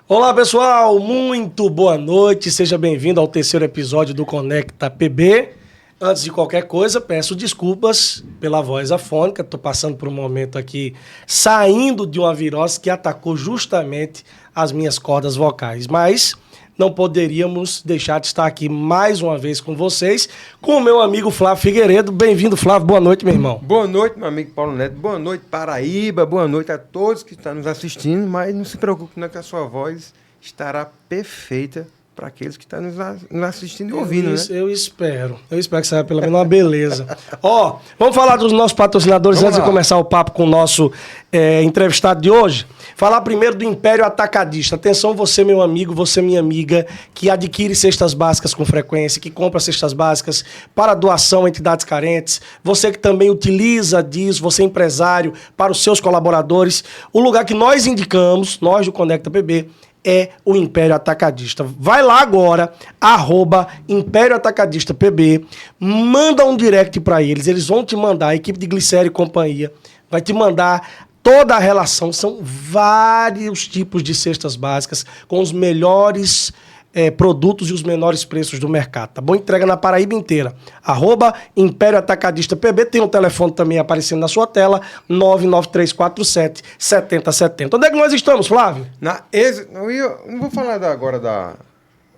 Olá pessoal, muito boa noite, seja bem-vindo ao terceiro episódio do Conecta PB. Antes de qualquer coisa, peço desculpas pela voz afônica, estou passando por um momento aqui saindo de uma virose que atacou justamente as minhas cordas vocais, mas não poderíamos deixar de estar aqui mais uma vez com vocês, com o meu amigo Flávio Figueiredo. Bem-vindo, Flávio, boa noite, meu irmão. Boa noite, meu amigo Paulo Neto, boa noite, Paraíba, boa noite a todos que estão nos assistindo, mas não se preocupe não que a sua voz estará perfeita para aqueles que estão nos assistindo e ouvindo, né? Eu espero que saia pelo menos uma beleza. Ó, vamos falar dos nossos patrocinadores antes de começar o papo com o nosso entrevistado de hoje. Falar primeiro do Império Atacadista. Atenção você, meu amigo, você, minha amiga, que adquire cestas básicas com frequência, que compra cestas básicas para doação a entidades carentes. Você que também utiliza disso, você empresário, para os seus colaboradores. O lugar que nós indicamos, nós do Conecta PB, é o Império Atacadista. Vai lá agora, @Império Atacadista PB, manda um direct para eles vão te mandar, a equipe de Glicério e companhia, vai te mandar toda a relação, são vários tipos de cestas básicas, com os melhores produtos e os menores preços do mercado, tá bom? Entrega na Paraíba inteira. @Império Atacadista PB, tem um telefone também aparecendo na sua tela, 99347 7070. Onde é que nós estamos, Flávio? Na Êxito, eu não vou falar agora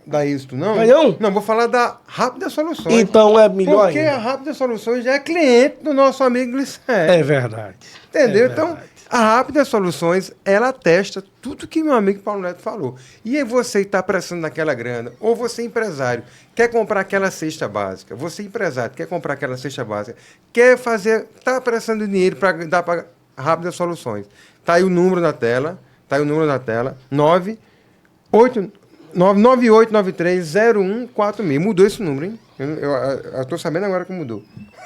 da Êxito, não. Não? Não, vou falar da Rápida Soluções. Então é melhor porque ainda. a Rápida Soluções já é cliente do nosso amigo Glicério. É verdade. Entendeu? É verdade. Então, a Rápida Soluções, ela testa tudo que meu amigo Paulo Neto falou. E aí você está precisando daquela grana, ou você empresário, quer comprar aquela cesta básica, você empresário, quer comprar aquela cesta básica, quer fazer, está precisando de dinheiro para dar para Rápida Soluções. Está aí o número na tela, 98930146. Mudou esse número, hein? Eu estou sabendo agora que mudou.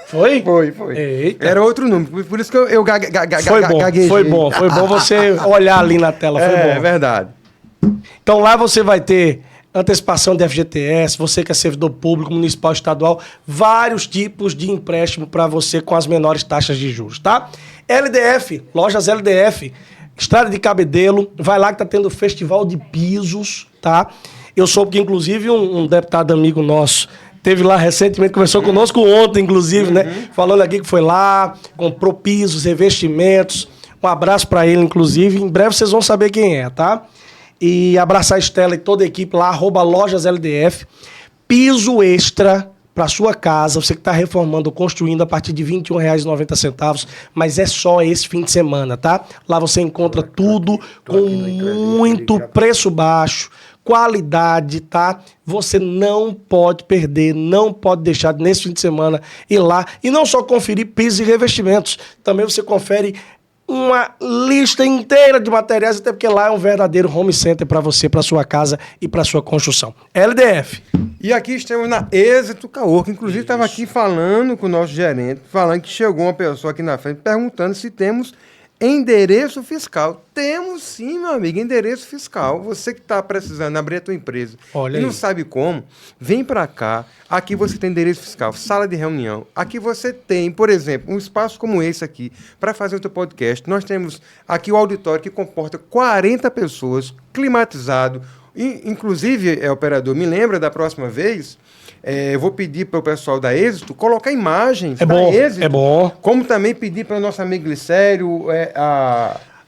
Foi? Foi. Eita. Era outro número, por isso que eu gaguejei. Foi bom você olhar ali na tela, foi bom. É verdade. Então lá você vai ter antecipação de FGTS, você que é servidor público, municipal, estadual, vários tipos de empréstimo para você com as menores taxas de juros, tá? LDF, lojas LDF, Estrada de Cabedelo, vai lá que tá tendo festival de pisos, tá? Eu soube que inclusive um deputado amigo nosso teve lá recentemente, conversou conosco ontem, inclusive, né? Falando aqui que foi lá, comprou pisos, revestimentos. Um abraço para ele, inclusive. Em breve vocês vão saber quem é, tá? E abraçar a Estela e toda a equipe lá, @LojasLDF. Piso extra para sua casa, você que está reformando ou construindo a partir de R$ 21,90, mas é só esse fim de semana, tá? Lá você encontra tudo com muito preço baixo, qualidade, tá? Você não pode perder, não pode deixar nesse fim de semana ir lá e não só conferir pisos e revestimentos, também você confere uma lista inteira de materiais, até porque lá é um verdadeiro home center para você, para sua casa e para sua construção. LDF. E aqui estamos na Êxito Caô, que inclusive estava aqui falando com o nosso gerente, falando que chegou uma pessoa aqui na frente perguntando se temos endereço fiscal. Temos sim, meu amigo, endereço fiscal. Você que está precisando abrir a tua empresa e não sabe como, vem para cá. Aqui você tem endereço fiscal, sala de reunião. Aqui você tem, por exemplo, um espaço como esse aqui para fazer o teu podcast. Nós temos aqui o auditório que comporta 40 pessoas, climatizado. Inclusive, operador, me lembra da próxima vez, eu vou pedir para o pessoal da Êxito colocar imagens da Êxito. É bom. Como também pedir para o nosso amigo Glicério,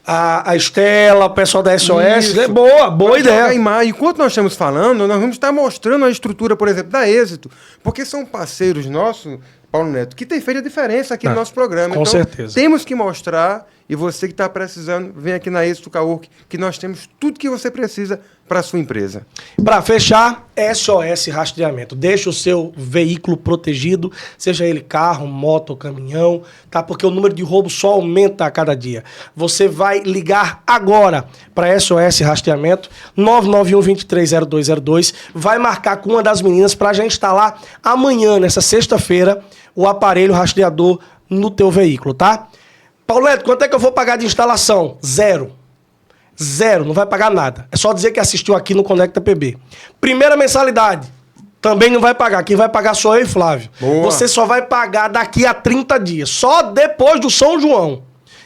a Estela, o pessoal da SOS. Isso. É boa ideia. Imagem. Enquanto nós estamos falando, nós vamos estar mostrando a estrutura, por exemplo, da Êxito, porque são parceiros nossos, Paulo Neto, que tem feito a diferença aqui no nosso programa. Com certeza. Temos que mostrar, e você que está precisando, vem aqui na Êxito Caô, que nós temos tudo que você precisa para a sua empresa. Para fechar, SOS Rastreamento. Deixa o seu veículo protegido, seja ele carro, moto ou caminhão, tá? Porque o número de roubos só aumenta a cada dia. Você vai ligar agora para SOS Rastreamento, 991-230202, vai marcar com uma das meninas para já instalar amanhã, nessa sexta-feira, o aparelho rastreador no teu veículo, tá? Pauleto, quanto é que eu vou pagar de instalação? Zero, não vai pagar nada. É só dizer que assistiu aqui no Conecta PB. Primeira mensalidade, também não vai pagar. Quem vai pagar sou eu e Flávio. Boa. Você só vai pagar daqui a 30 dias, só depois do São João.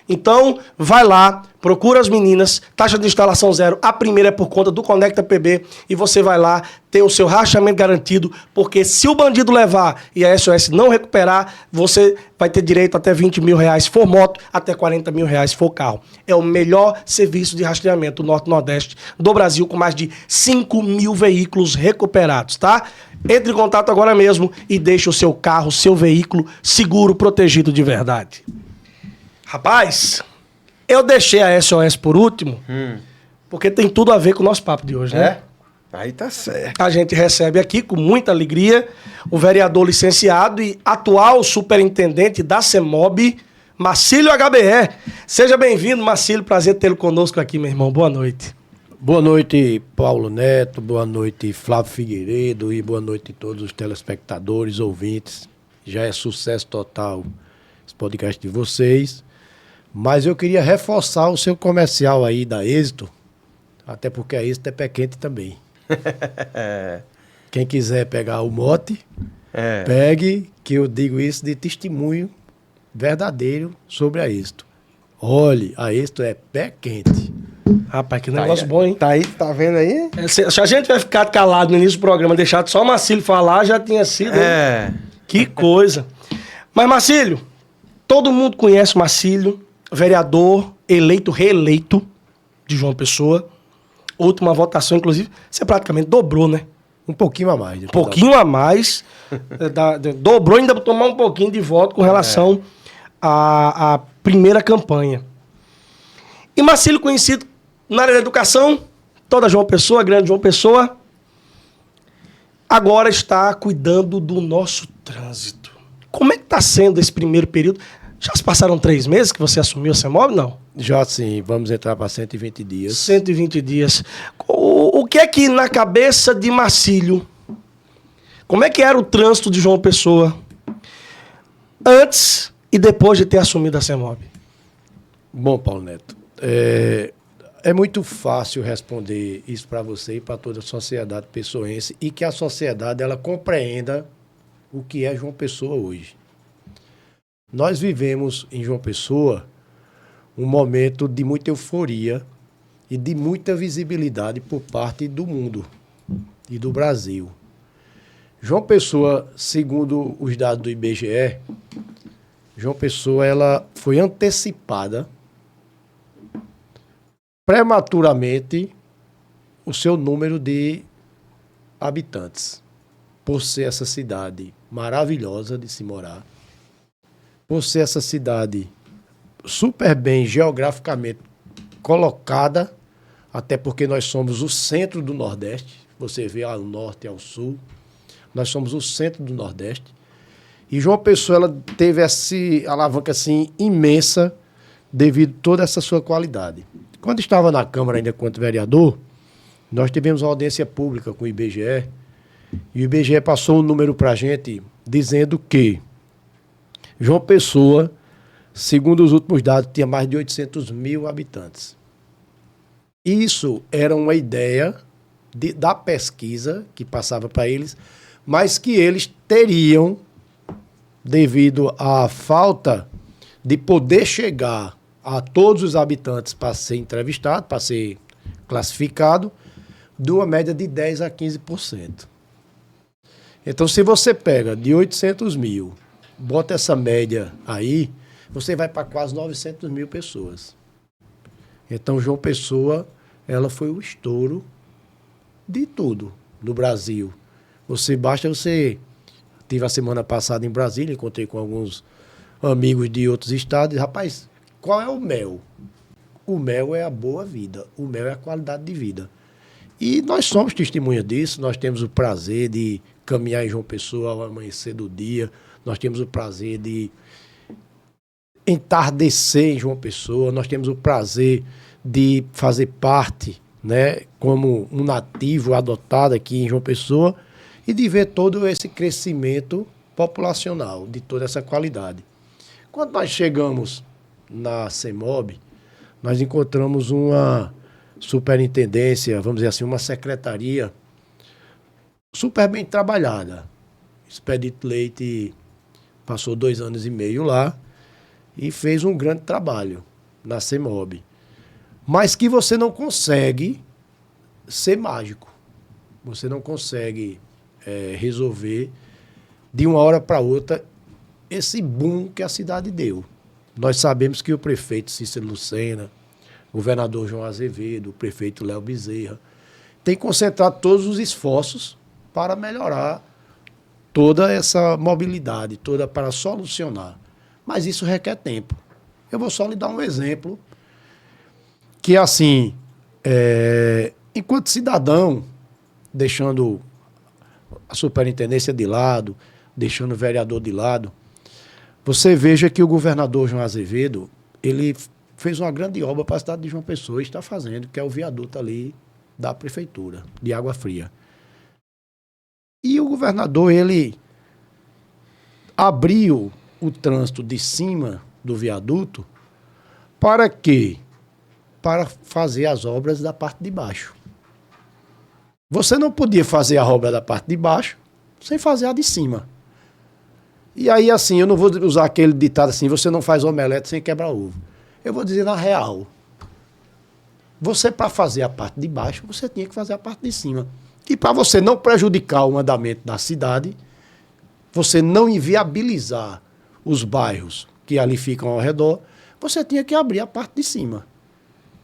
Então, vai lá, Procura as meninas, taxa de instalação zero. A primeira é por conta do Conecta PB e você vai lá ter o seu rachamento garantido, porque se o bandido levar e a SOS não recuperar, você vai ter direito até 20 mil reais for moto, até 40 mil reais for carro. É o melhor serviço de rastreamento do Norte-Nordeste do Brasil, com mais de 5 mil veículos recuperados, tá? Entre em contato agora mesmo e deixe o seu carro, seu veículo seguro, protegido de verdade. Rapaz... Eu deixei a SOS por último, porque tem tudo a ver com o nosso papo de hoje, né? Aí tá certo. A gente recebe aqui, com muita alegria, o vereador licenciado e atual superintendente da CEMOB, Marcílio HBE. Seja bem-vindo, Marcílio. Prazer tê-lo conosco aqui, meu irmão. Boa noite. Boa noite, Paulo Neto. Boa noite, Flávio Figueiredo. E boa noite a todos os telespectadores, ouvintes. Já é sucesso total esse podcast de vocês. Mas eu queria reforçar o seu comercial aí da Êxito, até porque a Êxito é pé quente também. Quem quiser pegar o mote, pegue, que eu digo isso de testemunho verdadeiro sobre a Êxito. Olhe, a Êxito é pé quente. Rapaz, que negócio bom, hein? Tá aí, tá vendo aí? Se a gente vai ficar calado no início do programa, deixado só o Marcílio falar, já tinha sido... Que coisa. Mas, Marcílio, todo mundo conhece o Marcílio, vereador eleito, reeleito de João Pessoa. Última votação, inclusive, você praticamente dobrou, né? Um pouquinho a mais. Um pouquinho a mais. Dobrou, ainda tomar um pouquinho de voto com relação à primeira campanha. E Marcílio, conhecido na área da educação, toda João Pessoa, grande João Pessoa, agora está cuidando do nosso trânsito. Como é que está sendo esse primeiro período? Já se passaram 3 meses que você assumiu a CEMOB, não? Já sim, vamos entrar para 120 dias. 120 dias. O que é que na cabeça de Marcílio, como é que era o trânsito de João Pessoa antes e depois de ter assumido a CEMOB? Bom, Paulo Neto, é muito fácil responder isso para você e para toda a sociedade pessoense e que a sociedade ela compreenda o que é João Pessoa hoje. Nós vivemos em João Pessoa um momento de muita euforia e de muita visibilidade por parte do mundo e do Brasil. João Pessoa, segundo os dados do IBGE, João Pessoa ela foi antecipada prematuramente o seu número de habitantes, por ser essa cidade maravilhosa de se morar, por ser essa cidade super bem geograficamente colocada, até porque nós somos o centro do Nordeste, você vê ao norte e ao sul, nós somos o centro do Nordeste, e João Pessoa ela teve essa alavanca assim, imensa devido a toda essa sua qualidade. Quando estava na Câmara ainda enquanto vereador, nós tivemos uma audiência pública com o IBGE, e o IBGE passou um número para a gente dizendo que João Pessoa, segundo os últimos dados, tinha mais de 800 mil habitantes. Isso era uma ideia da pesquisa que passava para eles, mas que eles teriam, devido à falta de poder chegar a todos os habitantes para ser entrevistado, para ser classificado, de uma média de 10% a 15%. Então, se você pega de 800 mil, bota essa média aí, você vai para quase 900 mil pessoas. Então, João Pessoa, ela foi o estouro de tudo no Brasil. Basta você... Tive a semana passada em Brasília, encontrei com alguns amigos de outros estados. Rapaz, qual é o mel? O mel é a boa vida, o mel é a qualidade de vida. E nós somos testemunha disso, nós temos o prazer de caminhar em João Pessoa ao amanhecer do dia, nós temos o prazer de entardecer em João Pessoa, nós temos o prazer de fazer parte, né, como um nativo adotado aqui em João Pessoa e de ver todo esse crescimento populacional, de toda essa qualidade. Quando nós chegamos na CEMOB, nós encontramos uma superintendência, vamos dizer assim, uma secretaria super bem trabalhada. Expedito Leite passou 2 anos e meio lá e fez um grande trabalho na CEMOB. mas que você não consegue ser mágico. Você não consegue resolver de uma hora para outra esse boom que a cidade deu. Nós sabemos que o prefeito Cícero Lucena, o governador João Azevedo, o prefeito Léo Bezerra, tem concentrado todos os esforços para melhorar toda essa mobilidade, toda para solucionar. Mas isso requer tempo. Eu vou só lhe dar um exemplo que, assim, enquanto cidadão, deixando a superintendência de lado, deixando o vereador de lado, você veja que o governador João Azevedo, ele fez uma grande obra para a cidade de João Pessoa e está fazendo, que é o viaduto ali da prefeitura, de Água Fria. E o governador, ele abriu o trânsito de cima do viaduto para quê? Para fazer as obras da parte de baixo. Você não podia fazer a obra da parte de baixo sem fazer a de cima. E aí, assim, eu não vou usar aquele ditado assim, você não faz omelete sem quebrar ovo. Eu vou dizer na real. Você, para fazer a parte de baixo, você tinha que fazer a parte de cima. E para você não prejudicar o andamento da cidade, você não inviabilizar os bairros que ali ficam ao redor, você tinha que abrir a parte de cima.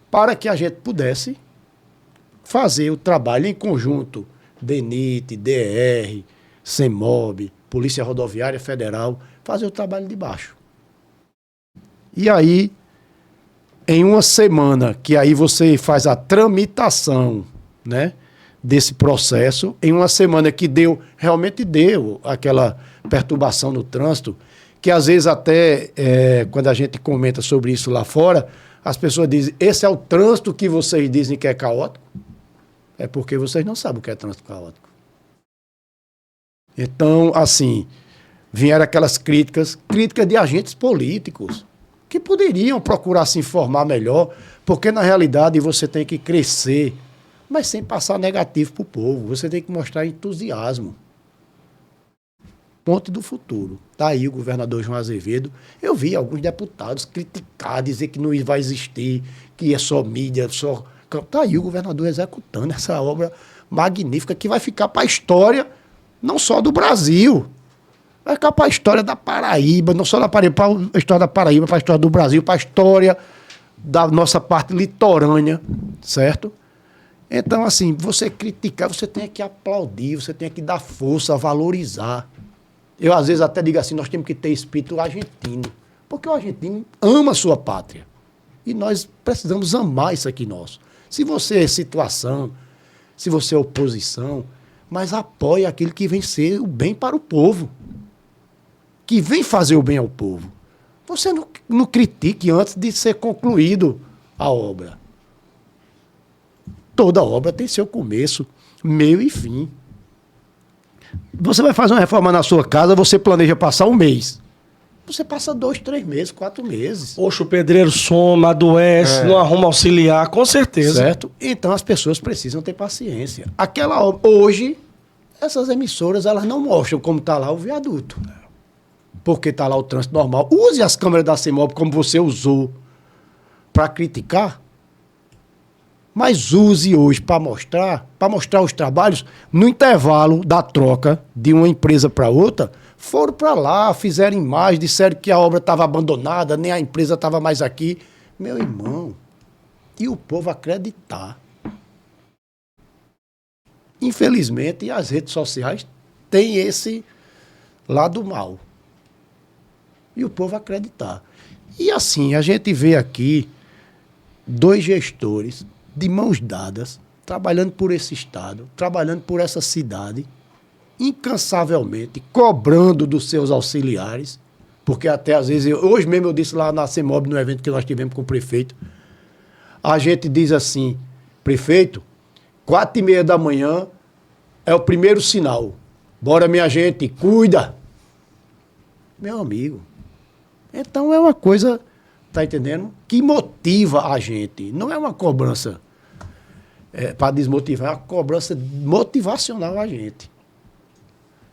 Para que a gente pudesse fazer o trabalho em conjunto, DENIT, DR, CEMOB, Polícia Rodoviária Federal, fazer o trabalho de baixo. E aí, em uma semana, que aí você faz a tramitação, né, desse processo, em uma semana que realmente deu aquela perturbação no trânsito, que às vezes até, quando a gente comenta sobre isso lá fora, as pessoas dizem, esse é o trânsito que vocês dizem que é caótico? É porque vocês não sabem o que é trânsito caótico. Então, assim, vieram aquelas críticas de agentes políticos, que poderiam procurar se informar melhor, porque na realidade você tem que crescer, mas sem passar negativo para o povo. Você tem que mostrar entusiasmo. Ponte do futuro. Está aí o governador João Azevedo. Eu vi alguns deputados criticar, dizer que não vai existir, que é só mídia, só... Está aí o governador executando essa obra magnífica que vai ficar para a história, não só do Brasil, vai ficar para a história da Paraíba, não só da Paraíba, para a história da Paraíba, para a história do Brasil, para a história da nossa parte litorânea, certo? Então, assim, você criticar, você tem que aplaudir, você tem que dar força, valorizar. Eu, às vezes, até digo assim, nós temos que ter espírito argentino, porque o argentino ama a sua pátria. E nós precisamos amar isso aqui nosso. Se você é situação, se você é oposição, mas apoie aquele que vem ser o bem para o povo, que vem fazer o bem ao povo. Você não critique antes de ser concluído a obra. Toda obra tem seu começo, meio e fim. Você vai fazer uma reforma na sua casa, você planeja passar um mês. Você passa 2, 3 meses, 4 meses. Poxa, o pedreiro soma, adoece, não arruma auxiliar, com certeza. Certo? Então as pessoas precisam ter paciência. Aquela obra, hoje, essas emissoras, elas não mostram como está lá o viaduto. Porque está lá o trânsito normal. Use as câmeras da CEMOB como você usou para criticar. Mas use hoje para mostrar os trabalhos. No intervalo da troca de uma empresa para outra, foram para lá, fizeram imagem, disseram que a obra estava abandonada, nem a empresa estava mais aqui. Meu irmão, e o povo acreditar. Infelizmente, as redes sociais têm esse lado mal. E o povo acreditar. E assim, a gente vê aqui 2 gestores de mãos dadas, trabalhando por esse estado, trabalhando por essa cidade, incansavelmente, cobrando dos seus auxiliares, porque até às vezes, hoje mesmo eu disse lá na CEMOB, no evento que nós tivemos com o prefeito, a gente diz assim, prefeito, 4h30 da manhã é o primeiro sinal. Bora, minha gente, cuida. Meu amigo. Então é uma coisa, tá entendendo? Que motiva a gente. Não é uma cobrança para desmotivar, é uma cobrança motivacional a gente.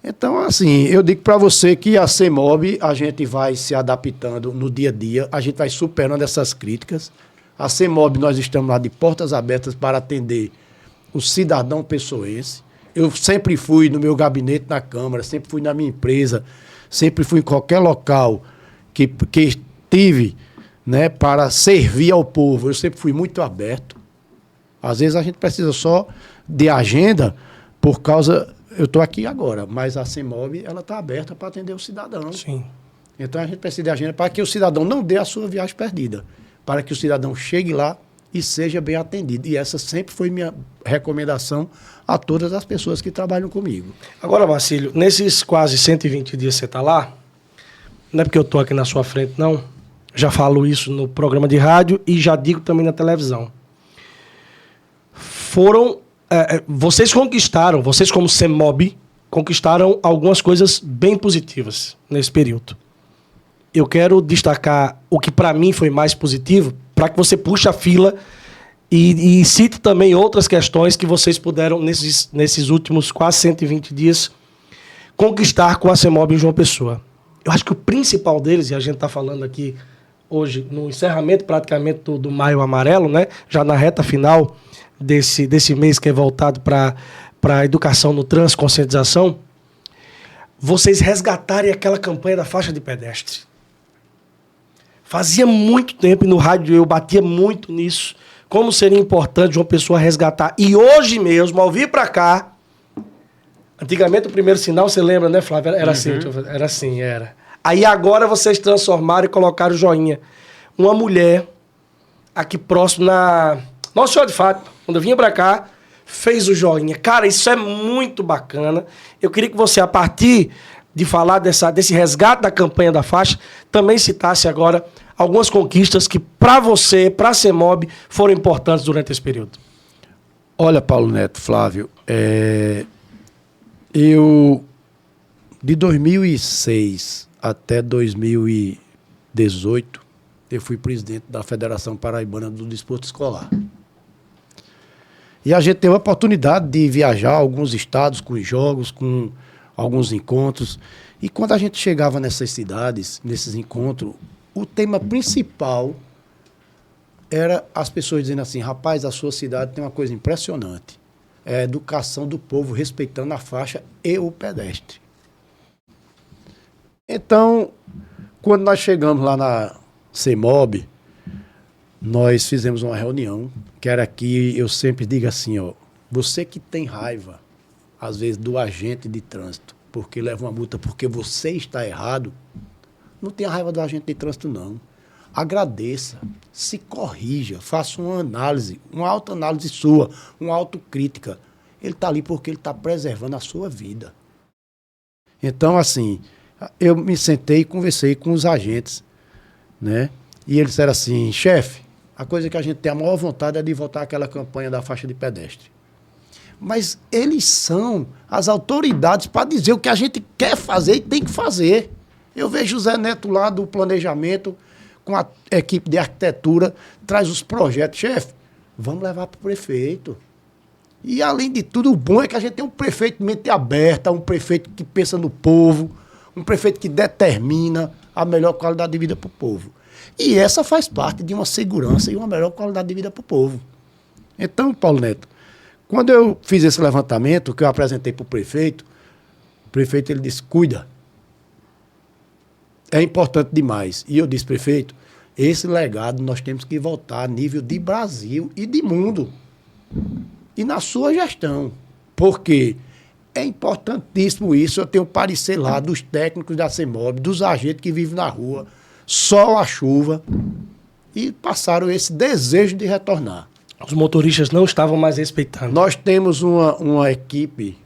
Então, assim, eu digo para você que a CEMOB, a gente vai se adaptando no dia a dia, a gente vai superando essas críticas, A CEMOB, nós estamos lá de portas abertas para atender o cidadão pessoense. Eu sempre fui no meu gabinete na Câmara, sempre fui na minha empresa, sempre fui em qualquer local que estive, né, para servir ao povo. Eu sempre fui muito aberto. Às vezes a gente precisa só de agenda por causa... Eu estou aqui agora, mas a CEMOB ela está aberta para atender o cidadão. Sim. Então a gente precisa de agenda para que o cidadão não dê a sua viagem perdida, para que o cidadão chegue lá e seja bem atendido. E essa sempre foi minha recomendação a todas as pessoas que trabalham comigo. Agora, Marcílio, nesses quase 120 dias que você está lá, não é porque eu estou aqui na sua frente, não. Já falo isso no programa de rádio e já digo também na televisão. Vocês conquistaram, vocês como CEMOB, conquistaram algumas coisas bem positivas nesse período. Eu quero destacar o que para mim foi mais positivo, para que você puxe a fila e cite também outras questões que vocês puderam, nesses últimos quase 120 dias, conquistar com a CEMOB em João Pessoa. Eu acho que o principal deles, e a gente está falando aqui hoje no encerramento praticamente do Maio Amarelo, né? Já na reta final desse mês que é voltado para a educação no trânsito, conscientização, vocês resgatarem aquela campanha da faixa de pedestre. Fazia muito tempo, e no rádio eu batia muito nisso, como seria importante uma pessoa resgatar. E hoje mesmo, ao vir para cá, antigamente o primeiro sinal, você lembra, né, Flávio? Era assim, era assim, era. Aí agora vocês transformaram e colocaram o joinha. Uma mulher aqui próximo na Nossa Senhora de Fátima, quando eu vinha para cá, fez o joinha. Cara, isso é muito bacana. Eu queria que você, a partir de falar desse resgate da campanha da faixa, também citasse agora algumas conquistas que, para você, para a CEMOB, foram importantes durante esse período. Olha, Paulo Neto, Flávio, eu, de 2006 até 2018, eu fui presidente da Federação Paraibana do Desporto Escolar. E a gente teve a oportunidade de viajar a alguns estados com jogos, com alguns encontros. E quando a gente chegava nessas cidades, nesses encontros, o tema principal era as pessoas dizendo assim: rapaz, a sua cidade tem uma coisa impressionante. É a educação do povo respeitando a faixa e o pedestre. Então, quando nós chegamos lá na CEMOB, nós fizemos uma reunião, que era que eu sempre digo assim, ó, você que tem raiva, às vezes, do agente de trânsito, porque leva uma multa porque você está errado, não tenha raiva do agente de trânsito, não. Agradeça, se corrija, faça uma análise, uma autoanálise sua, uma autocrítica. Ele está ali porque ele está preservando a sua vida. Então, assim, eu me sentei e conversei com os agentes, né? E eles disseram assim: chefe, a coisa que a gente tem a maior vontade é de voltar àquela campanha da faixa de pedestre. Mas eles são as autoridades para dizer o que a gente quer fazer e tem que fazer. Eu vejo o Zé Neto lá do planejamento, com a equipe de arquitetura, traz os projetos. Chefe, vamos levar para o prefeito. E, além de tudo, o bom é que a gente tem um prefeito de mente aberta, um prefeito que pensa no povo, um prefeito que determina a melhor qualidade de vida para o povo. E essa faz parte de uma segurança e uma melhor qualidade de vida para o povo. Então, Paulo Neto, quando eu fiz esse levantamento, que eu apresentei para o prefeito ele disse: cuida. É importante demais. E eu disse: prefeito, esse legado nós temos que voltar a nível de Brasil e de mundo. E na sua gestão. Porque é importantíssimo isso. Eu tenho parecer lá dos técnicos da CEMOB, dos agentes que vivem na rua, sol, a chuva, e passaram esse desejo de retornar. Os motoristas não estavam mais respeitando. Nós temos uma equipe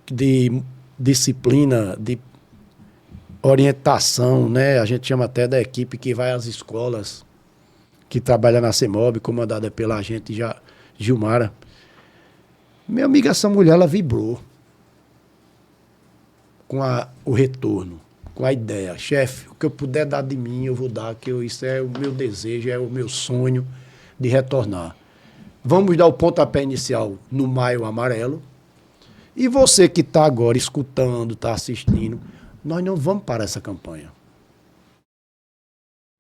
de disciplina, de orientação, né? A gente chama até da equipe que vai às escolas, que trabalha na CEMOB, comandada pela agente Gilmara. Meu amigo, essa mulher, ela vibrou com o retorno, com a ideia. Chefe, o que eu puder dar de mim, eu vou dar, que isso é o meu desejo, é o meu sonho de retornar. Vamos dar o pontapé inicial no Maio Amarelo. E você que está agora escutando, está assistindo, nós não vamos parar essa campanha.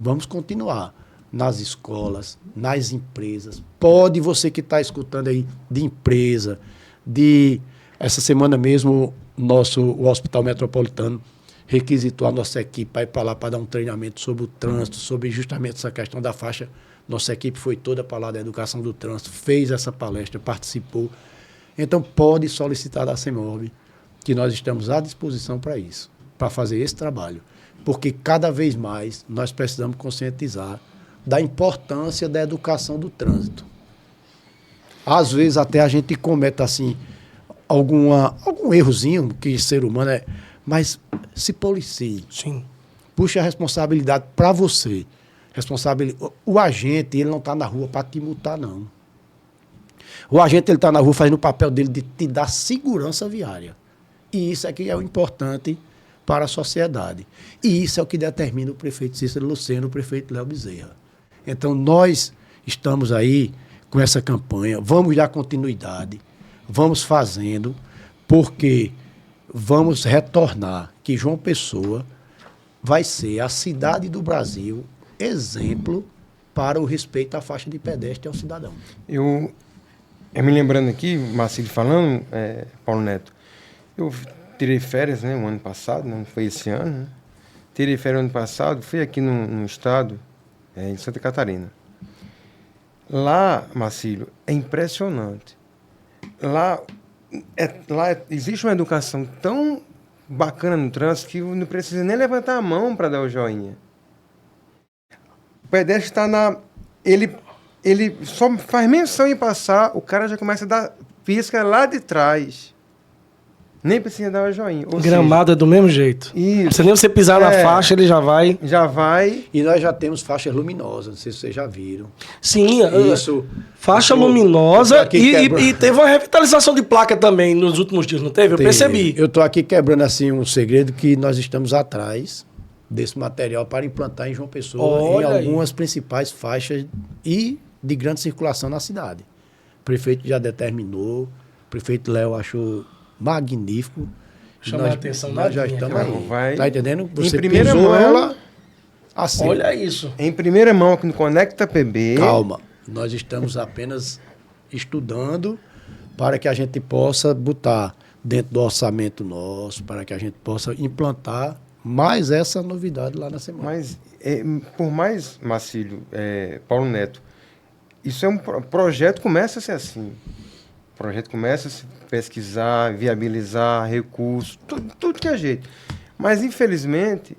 Vamos continuar. nas escolas, nas empresas. Pode você que está escutando aí de empresa, essa semana mesmo o Hospital Metropolitano requisitou a nossa equipe para ir para lá para dar um treinamento sobre o trânsito, sobre justamente essa questão da faixa. Nossa equipe foi toda para lá da educação do trânsito, fez essa palestra, participou. Então pode solicitar da CEMOB, que nós estamos à disposição para isso, para fazer esse trabalho. Porque cada vez mais nós precisamos conscientizar da importância da educação do trânsito. Às vezes até a gente comete assim, algum errozinho que ser humano é, mas se policie. Sim. Puxa a responsabilidade para você. O agente, ele não está na rua para te multar, não. O agente, ele está na rua fazendo o papel dele de te dar segurança viária. E isso é que é o importante para a sociedade. E isso é o que determina o prefeito Cícero Lucena, o prefeito Léo Bezerra. Então, nós estamos aí com essa campanha, vamos dar continuidade, vamos fazendo, porque vamos retornar que João Pessoa vai ser a cidade do Brasil exemplo para o respeito à faixa de pedestre ao cidadão. Eu me lembrando aqui, Marcílio falando, Paulo Neto, eu tirei férias, né, o ano passado, não foi esse ano, né? Tirei férias no ano passado, fui aqui no estado de Santa Catarina. Lá, Marcílio, é impressionante. Lá existe uma educação tão bacana no trânsito que não precisa nem levantar a mão para dar o joinha. O pedestre está ele só faz menção em passar, o cara já começa a dar pisca lá de trás. Nem precisa dar o joinha. Gramado é do mesmo jeito. Isso. Não precisa nem você pisar na faixa, ele já vai. Já vai. E nós já temos faixas luminosas, não sei se vocês já viram. Sim, Isso. faixa Eu luminosa aqui e teve uma revitalização de placa também nos últimos dias, não teve? Eu percebi. Eu estou aqui quebrando assim um segredo que nós estamos atrás desse material para implantar em João Pessoa Olha em algumas principais faixas e de grande circulação na cidade. O prefeito já determinou, o prefeito Léo achou magnífico. Chama a atenção nós já nadinha, estamos cara. aí. Vai Tá entendendo? em Você primeira pisou mão. ela assim. Olha isso. Em primeira mão aqui no Conecta PB. Calma. Nós estamos apenas estudando para que a gente possa botar dentro do orçamento nosso, para que a gente possa implantar mais essa novidade lá na semana. Mas, por mais, Marcílio, Paulo Neto, isso é um projeto, começa a ser assim. O projeto começa a se pesquisar, viabilizar recursos, tudo que é jeito. Mas, infelizmente,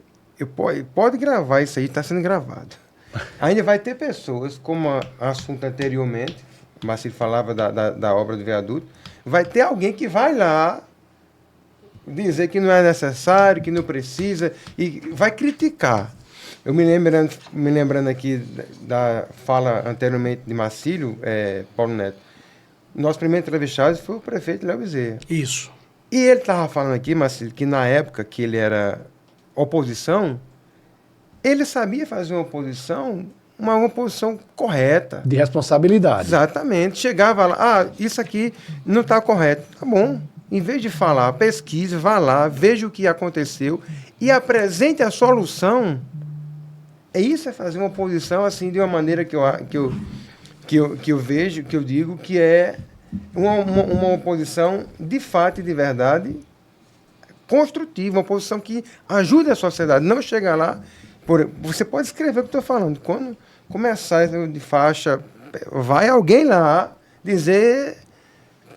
pode gravar isso aí, está sendo gravado. Ainda vai ter pessoas, como assunto anteriormente, o Marcílio falava da obra do viaduto, vai ter alguém que vai lá dizer que não é necessário, que não precisa, e vai criticar. Eu me lembrando aqui da fala anteriormente de Marcílio, Paulo Neto, nosso primeiro entrevistado foi o prefeito Léo Bezerra. Isso. E ele estava falando aqui, Marcílio, que na época que ele era oposição, ele sabia fazer uma oposição correta. De responsabilidade. Exatamente. Chegava lá, isso aqui não está correto. Tá bom. Em vez de falar, pesquise, vá lá, veja o que aconteceu e apresente a solução. Isso é fazer uma oposição assim de uma maneira que eu vejo, que eu digo que é uma oposição de fato e de verdade construtiva, uma oposição que ajude a sociedade, não chegar lá. Você pode escrever o que eu estou falando. Quando começar de faixa, vai alguém lá dizer,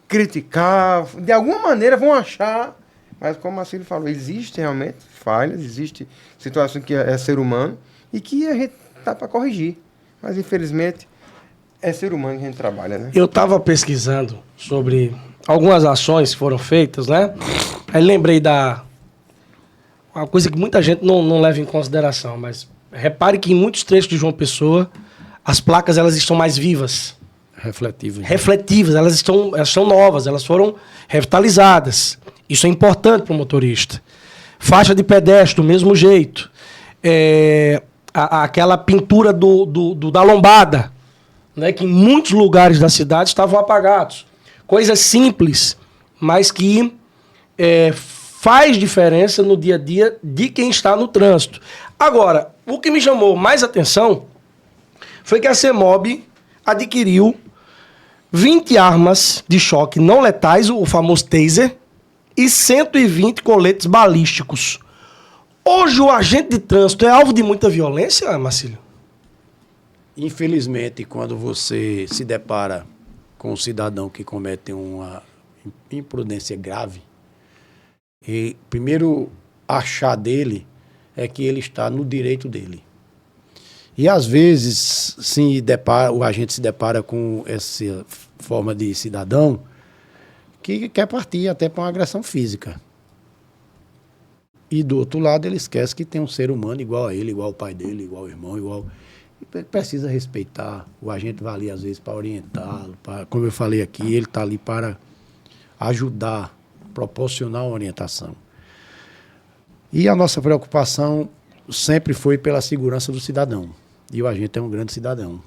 criticar, de alguma maneira vão achar, mas como o Marcílio falou, existe realmente falhas, existe situação que é ser humano e que a gente está para corrigir. Mas, infelizmente, é ser humano que a gente trabalha, né? Eu estava pesquisando sobre algumas ações que foram feitas, né? Aí lembrei uma coisa que muita gente não leva em consideração, mas repare que em muitos trechos de João Pessoa, as placas elas estão mais vivas. Refletivas, elas são novas, elas foram revitalizadas. Isso é importante para o motorista. Faixa de pedestre, do mesmo jeito. Aquela pintura da lombada, né, que em muitos lugares da cidade estavam apagados. Coisas simples, mas que faz diferença no dia a dia de quem está no trânsito. Agora, o que me chamou mais atenção foi que a CEMOB adquiriu 20 armas de choque não letais, o famoso taser, e 120 coletes balísticos. Hoje o agente de trânsito é alvo de muita violência, Marcílio? Infelizmente, quando você se depara com um cidadão que comete uma imprudência grave, e primeiro achar dele é que ele está no direito dele. E às vezes o agente se depara com essa forma de cidadão que quer partir até para uma agressão física. E do outro lado ele esquece que tem um ser humano igual a ele, igual ao pai dele, igual ao irmão, igual... E precisa respeitar. O agente vai ali às vezes para orientá-lo, como eu falei aqui, ele está ali para ajudar, proporcionar uma orientação. E a nossa preocupação sempre foi pela segurança do cidadão. E o agente é um grande cidadão.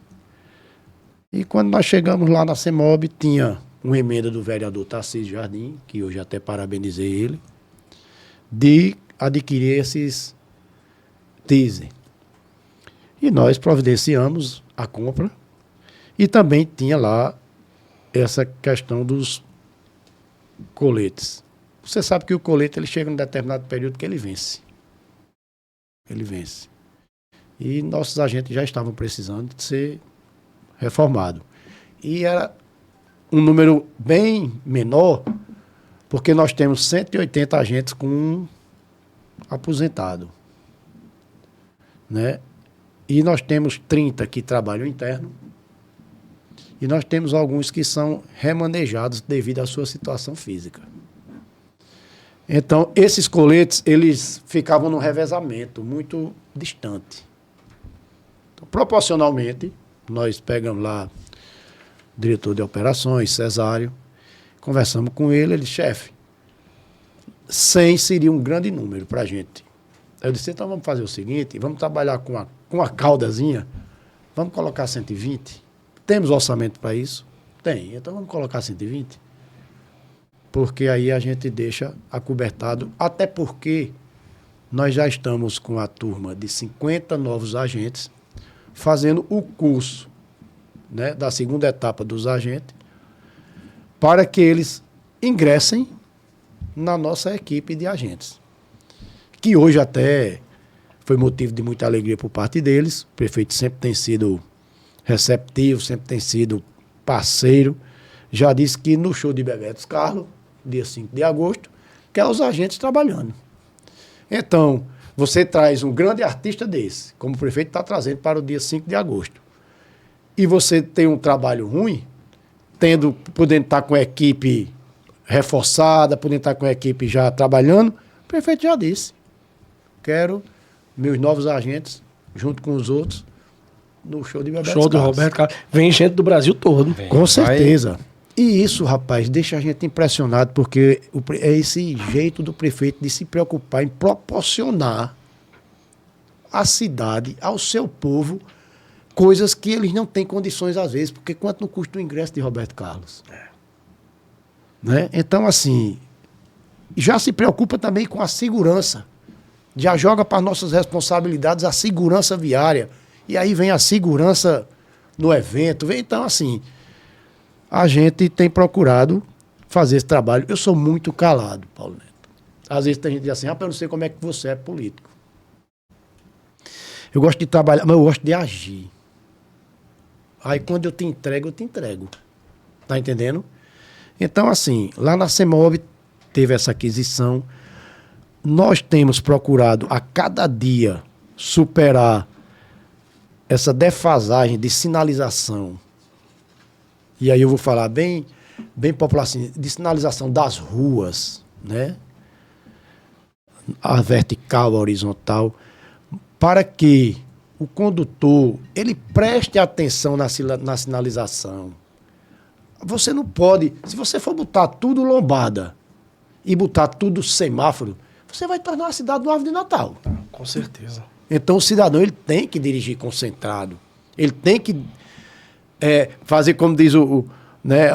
E quando nós chegamos lá na CEMOB, tinha uma emenda do vereador Tarcísio Jardim, que hoje até parabenizei ele, de adquirir esses taser. E nós providenciamos a compra. E também tinha lá essa questão dos coletes. Você sabe que o colete ele chega em um determinado período que ele vence. Ele vence. E nossos agentes já estavam precisando de ser reformados. E era um número bem menor, porque nós temos 180 agentes com um aposentado. Né? E nós temos 30 que trabalham interno. E nós temos alguns que são remanejados devido à sua situação física. Então, esses coletes, eles ficavam num revezamento muito distante. Então, proporcionalmente, nós pegamos lá o diretor de operações, Cesário, conversamos com ele, ele disse, chefe, 100 seria um grande número para a gente. Eu disse, então vamos fazer o seguinte, vamos trabalhar com a caudazinha, vamos colocar 120? Temos orçamento para isso? Tem, então vamos colocar 120? Porque aí a gente deixa acobertado, até porque nós já estamos com a turma de 50 novos agentes fazendo o curso, né, da segunda etapa dos agentes, para que eles ingressem na nossa equipe de agentes. Que hoje até foi motivo de muita alegria por parte deles. O prefeito sempre tem sido receptivo, sempre tem sido parceiro. Já disse que no show de Bebetos Carlos, dia 5 de agosto, quer os agentes trabalhando. Então, você traz um grande artista desse, como o prefeito está trazendo para o dia 5 de agosto, e você tem um trabalho ruim, podendo estar com a equipe reforçada, podendo estar com a equipe já trabalhando, o prefeito já disse, quero meus novos agentes, junto com os outros, no show de Bebetos Show do Roberto Carlos. Vem gente do Brasil todo. Com certeza. E isso, rapaz, deixa a gente impressionado, porque é esse jeito do prefeito de se preocupar em proporcionar à cidade, ao seu povo, coisas que eles não têm condições às vezes, porque quanto não custa o ingresso de Roberto Carlos? Né? Então, assim, já se preocupa também com a segurança. Já joga para nossas responsabilidades a segurança viária. E aí vem a segurança no evento. Então, assim, a gente tem procurado fazer esse trabalho. Eu sou muito calado, Paulo Neto. Às vezes tem gente que diz assim, rapaz, eu não sei como é que você é político. Eu gosto de trabalhar, mas eu gosto de agir. Aí quando eu te entrego, eu te entrego. Tá entendendo? Então, assim, lá na CEMOB teve essa aquisição. Nós temos procurado a cada dia superar essa defasagem de sinalização. E aí eu vou falar bem popular assim, de sinalização das ruas, né? A vertical, a horizontal, para que o condutor ele preste atenção na sinalização. Você não pode, se você for botar tudo lombada e botar tudo semáforo, você vai tornar a cidade do Árvore de Natal. Com certeza. Então o cidadão ele tem que dirigir concentrado. Ele tem que fazer como diz o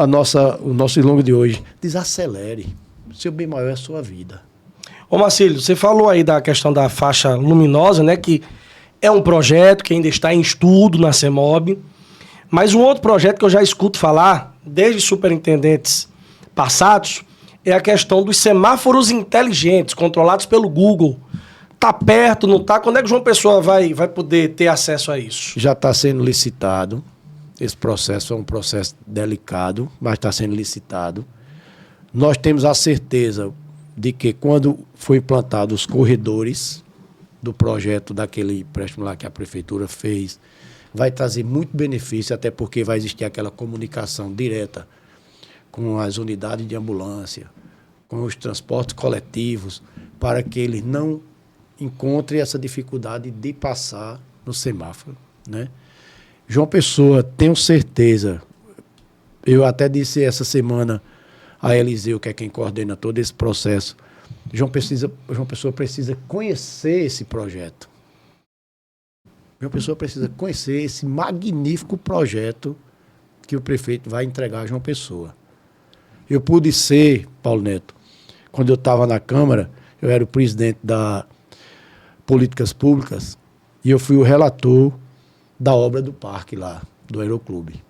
nosso longo de hoje. Desacelere. Seu bem maior é a sua vida. Ô Marcílio, você falou aí da questão da faixa luminosa, né? Que é um projeto que ainda está em estudo na CEMOB, mas um outro projeto que eu já escuto falar, desde superintendentes passados, é a questão dos semáforos inteligentes, controlados pelo Google. Tá perto, não tá? Quando é que João Pessoa vai poder ter acesso a isso? Já está sendo licitado. Esse processo é um processo delicado, mas está sendo licitado. Nós temos a certeza de que quando for implantado os corredores do projeto daquele empréstimo lá que a prefeitura fez, vai trazer muito benefício, até porque vai existir aquela comunicação direta com as unidades de ambulância, com os transportes coletivos, para que eles não encontrem essa dificuldade de passar no semáforo, né? João Pessoa, tenho certeza, eu até disse essa semana a Eliseu, que é quem coordena todo esse processo, João Pessoa precisa conhecer esse projeto. João Pessoa precisa conhecer esse magnífico projeto que o prefeito vai entregar a João Pessoa. Eu pude ser, Paulo Neto, quando eu estava na Câmara, eu era o presidente da Políticas Públicas e eu fui o relator da obra do parque lá, do Aeroclube.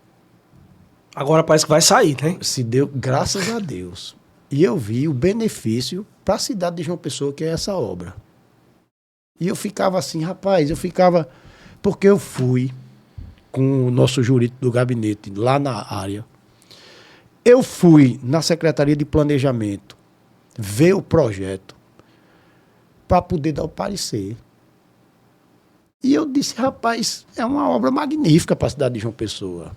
Agora parece que vai sair, né? Se deu, graças a Deus. E eu vi o benefício para a cidade de João Pessoa, que é essa obra. E eu ficava assim, rapaz, porque eu fui com o nosso jurídico do gabinete lá na área. Eu fui na Secretaria de Planejamento ver o projeto para poder dar o parecer. E eu disse, rapaz, é uma obra magnífica para a cidade de João Pessoa,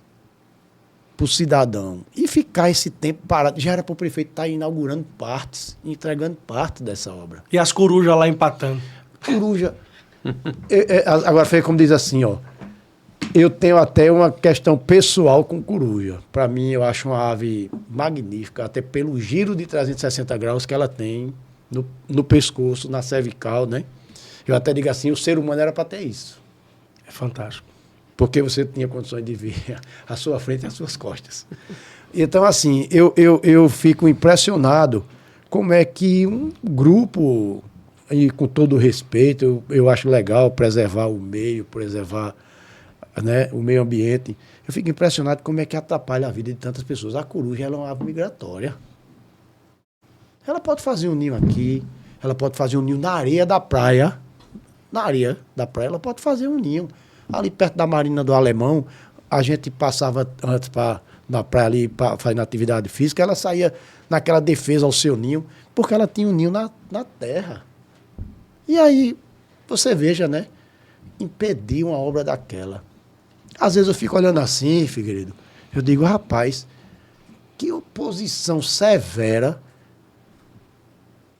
para o cidadão. E ficar esse tempo parado, já era para o prefeito estar inaugurando partes, entregando parte dessa obra. E as corujas lá empatando. Coruja. Agora, foi como diz assim, ó. Eu tenho até uma questão pessoal com coruja. Para mim, eu acho uma ave magnífica, até pelo giro de 360 graus que ela tem no pescoço, na cervical, né? Eu até digo assim, o ser humano era para ter isso. É fantástico. Porque você tinha condições de ver a sua frente e as suas costas. Então, assim, eu fico impressionado como é que um grupo, e com todo o respeito, eu acho legal preservar o meio, preservar, né, o meio ambiente. Eu fico impressionado como é que atrapalha a vida de tantas pessoas. A coruja, ela é uma ave migratória. Ela pode fazer um ninho aqui, ela pode fazer um ninho na areia da praia. Na areia da praia, ela pode fazer um ninho. Ali perto da Marina do Alemão, a gente passava antes na praia ali para fazer atividade física, ela saía naquela defesa ao seu ninho, porque ela tinha um ninho na terra. E aí, você veja, né? Impedir uma obra daquela. Às vezes eu fico olhando assim, Figueiredo, eu digo, rapaz, que oposição severa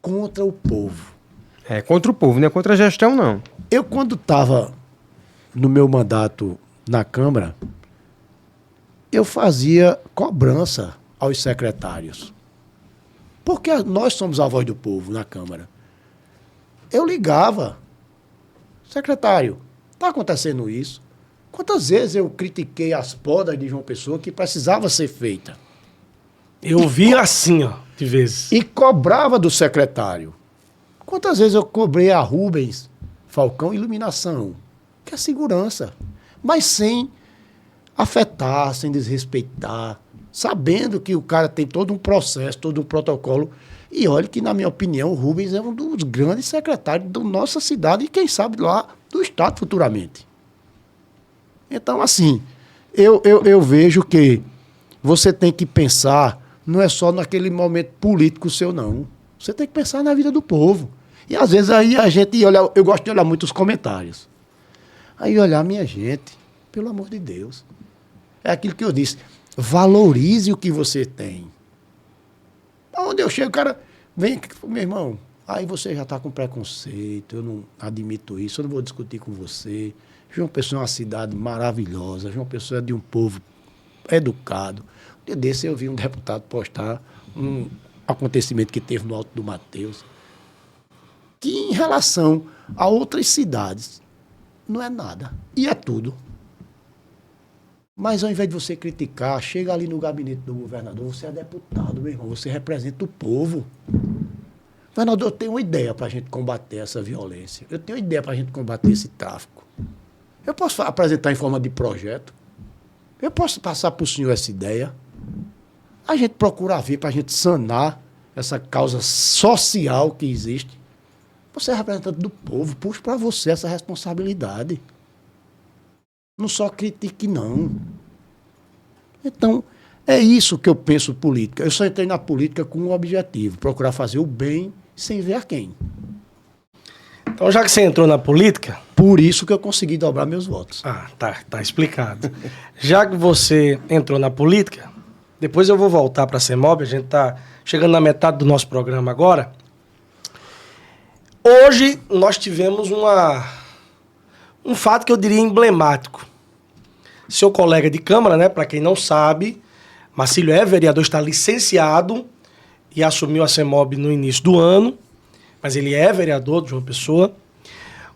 contra o povo. É contra o povo, não é contra a gestão, não. Eu, quando estava no meu mandato na Câmara, eu fazia cobrança aos secretários. Porque nós somos a voz do povo na Câmara. Eu ligava, secretário, está acontecendo isso? Quantas vezes eu critiquei as podas de João Pessoa que precisava ser feita? Eu vi assim, ó, de vezes. E cobrava do secretário. Quantas vezes eu cobrei a Rubens Falcão iluminação, que é segurança, mas sem afetar, sem desrespeitar, sabendo que o cara tem todo um processo, todo um protocolo. E olha que, na minha opinião, o Rubens é um dos grandes secretários da nossa cidade e, quem sabe, lá do Estado futuramente. Então, assim, eu vejo que você tem que pensar, não é só naquele momento político seu, não. Você tem que pensar na vida do povo. E, às vezes, aí a gente olha, eu gosto de olhar muito os comentários. Aí olhar, minha gente, pelo amor de Deus. É aquilo que eu disse, valorize o que você tem. Onde eu chego, o cara vem, meu irmão, aí você já está com preconceito, eu não admito isso, eu não vou discutir com você. João Pessoa é uma cidade maravilhosa, João Pessoa é de um povo educado. Um dia desse eu vi um deputado postar um acontecimento que teve no Alto do Mateus, que em relação a outras cidades não é nada, e é tudo. Mas ao invés de você criticar, chega ali no gabinete do governador, você é deputado, meu irmão, você representa o povo. Governador, eu tenho uma ideia para a gente combater essa violência. Eu tenho uma ideia para a gente combater esse tráfico. Eu posso apresentar em forma de projeto. Eu posso passar para o senhor essa ideia. A gente procura ver para a gente sanar essa causa social que existe. Você é representante do povo, puxa para você essa responsabilidade. Não só critique, não. Então, é isso que eu penso política. Eu só entrei na política com um objetivo, procurar fazer o bem sem ver a quem. Então, já que você entrou na política... Por isso que eu consegui dobrar meus votos. Ah, tá explicado. Já que você entrou na política, depois eu vou voltar para a CEMOB, a gente tá chegando na metade do nosso programa agora. Hoje nós tivemos um fato que eu diria emblemático. Seu colega de Câmara, né, para quem não sabe, Marcílio é vereador, está licenciado e assumiu a CEMOB no início do ano, mas ele é vereador de João Pessoa.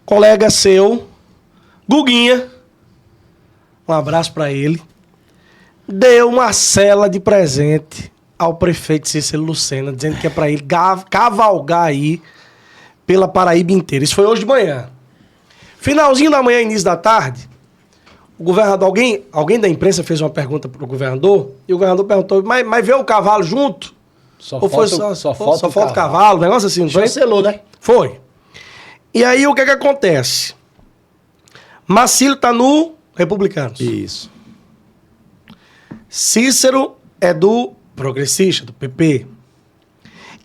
Colega seu, Guguinha, um abraço para ele, deu uma cela de presente ao prefeito Cícero Lucena, dizendo que é para ele cavalgar aí pela Paraíba inteira. Isso foi hoje de manhã. Finalzinho da manhã, início da tarde, o governador, alguém da imprensa fez uma pergunta para o governador, e o governador perguntou, mas veio o cavalo junto? Ou foi só falta o cavalo? Um negócio assim, não foi? Chancelou, né? Foi. E aí, o que acontece? Marcílio tá no Republicanos. Isso. Cícero é do Progressista, do PP.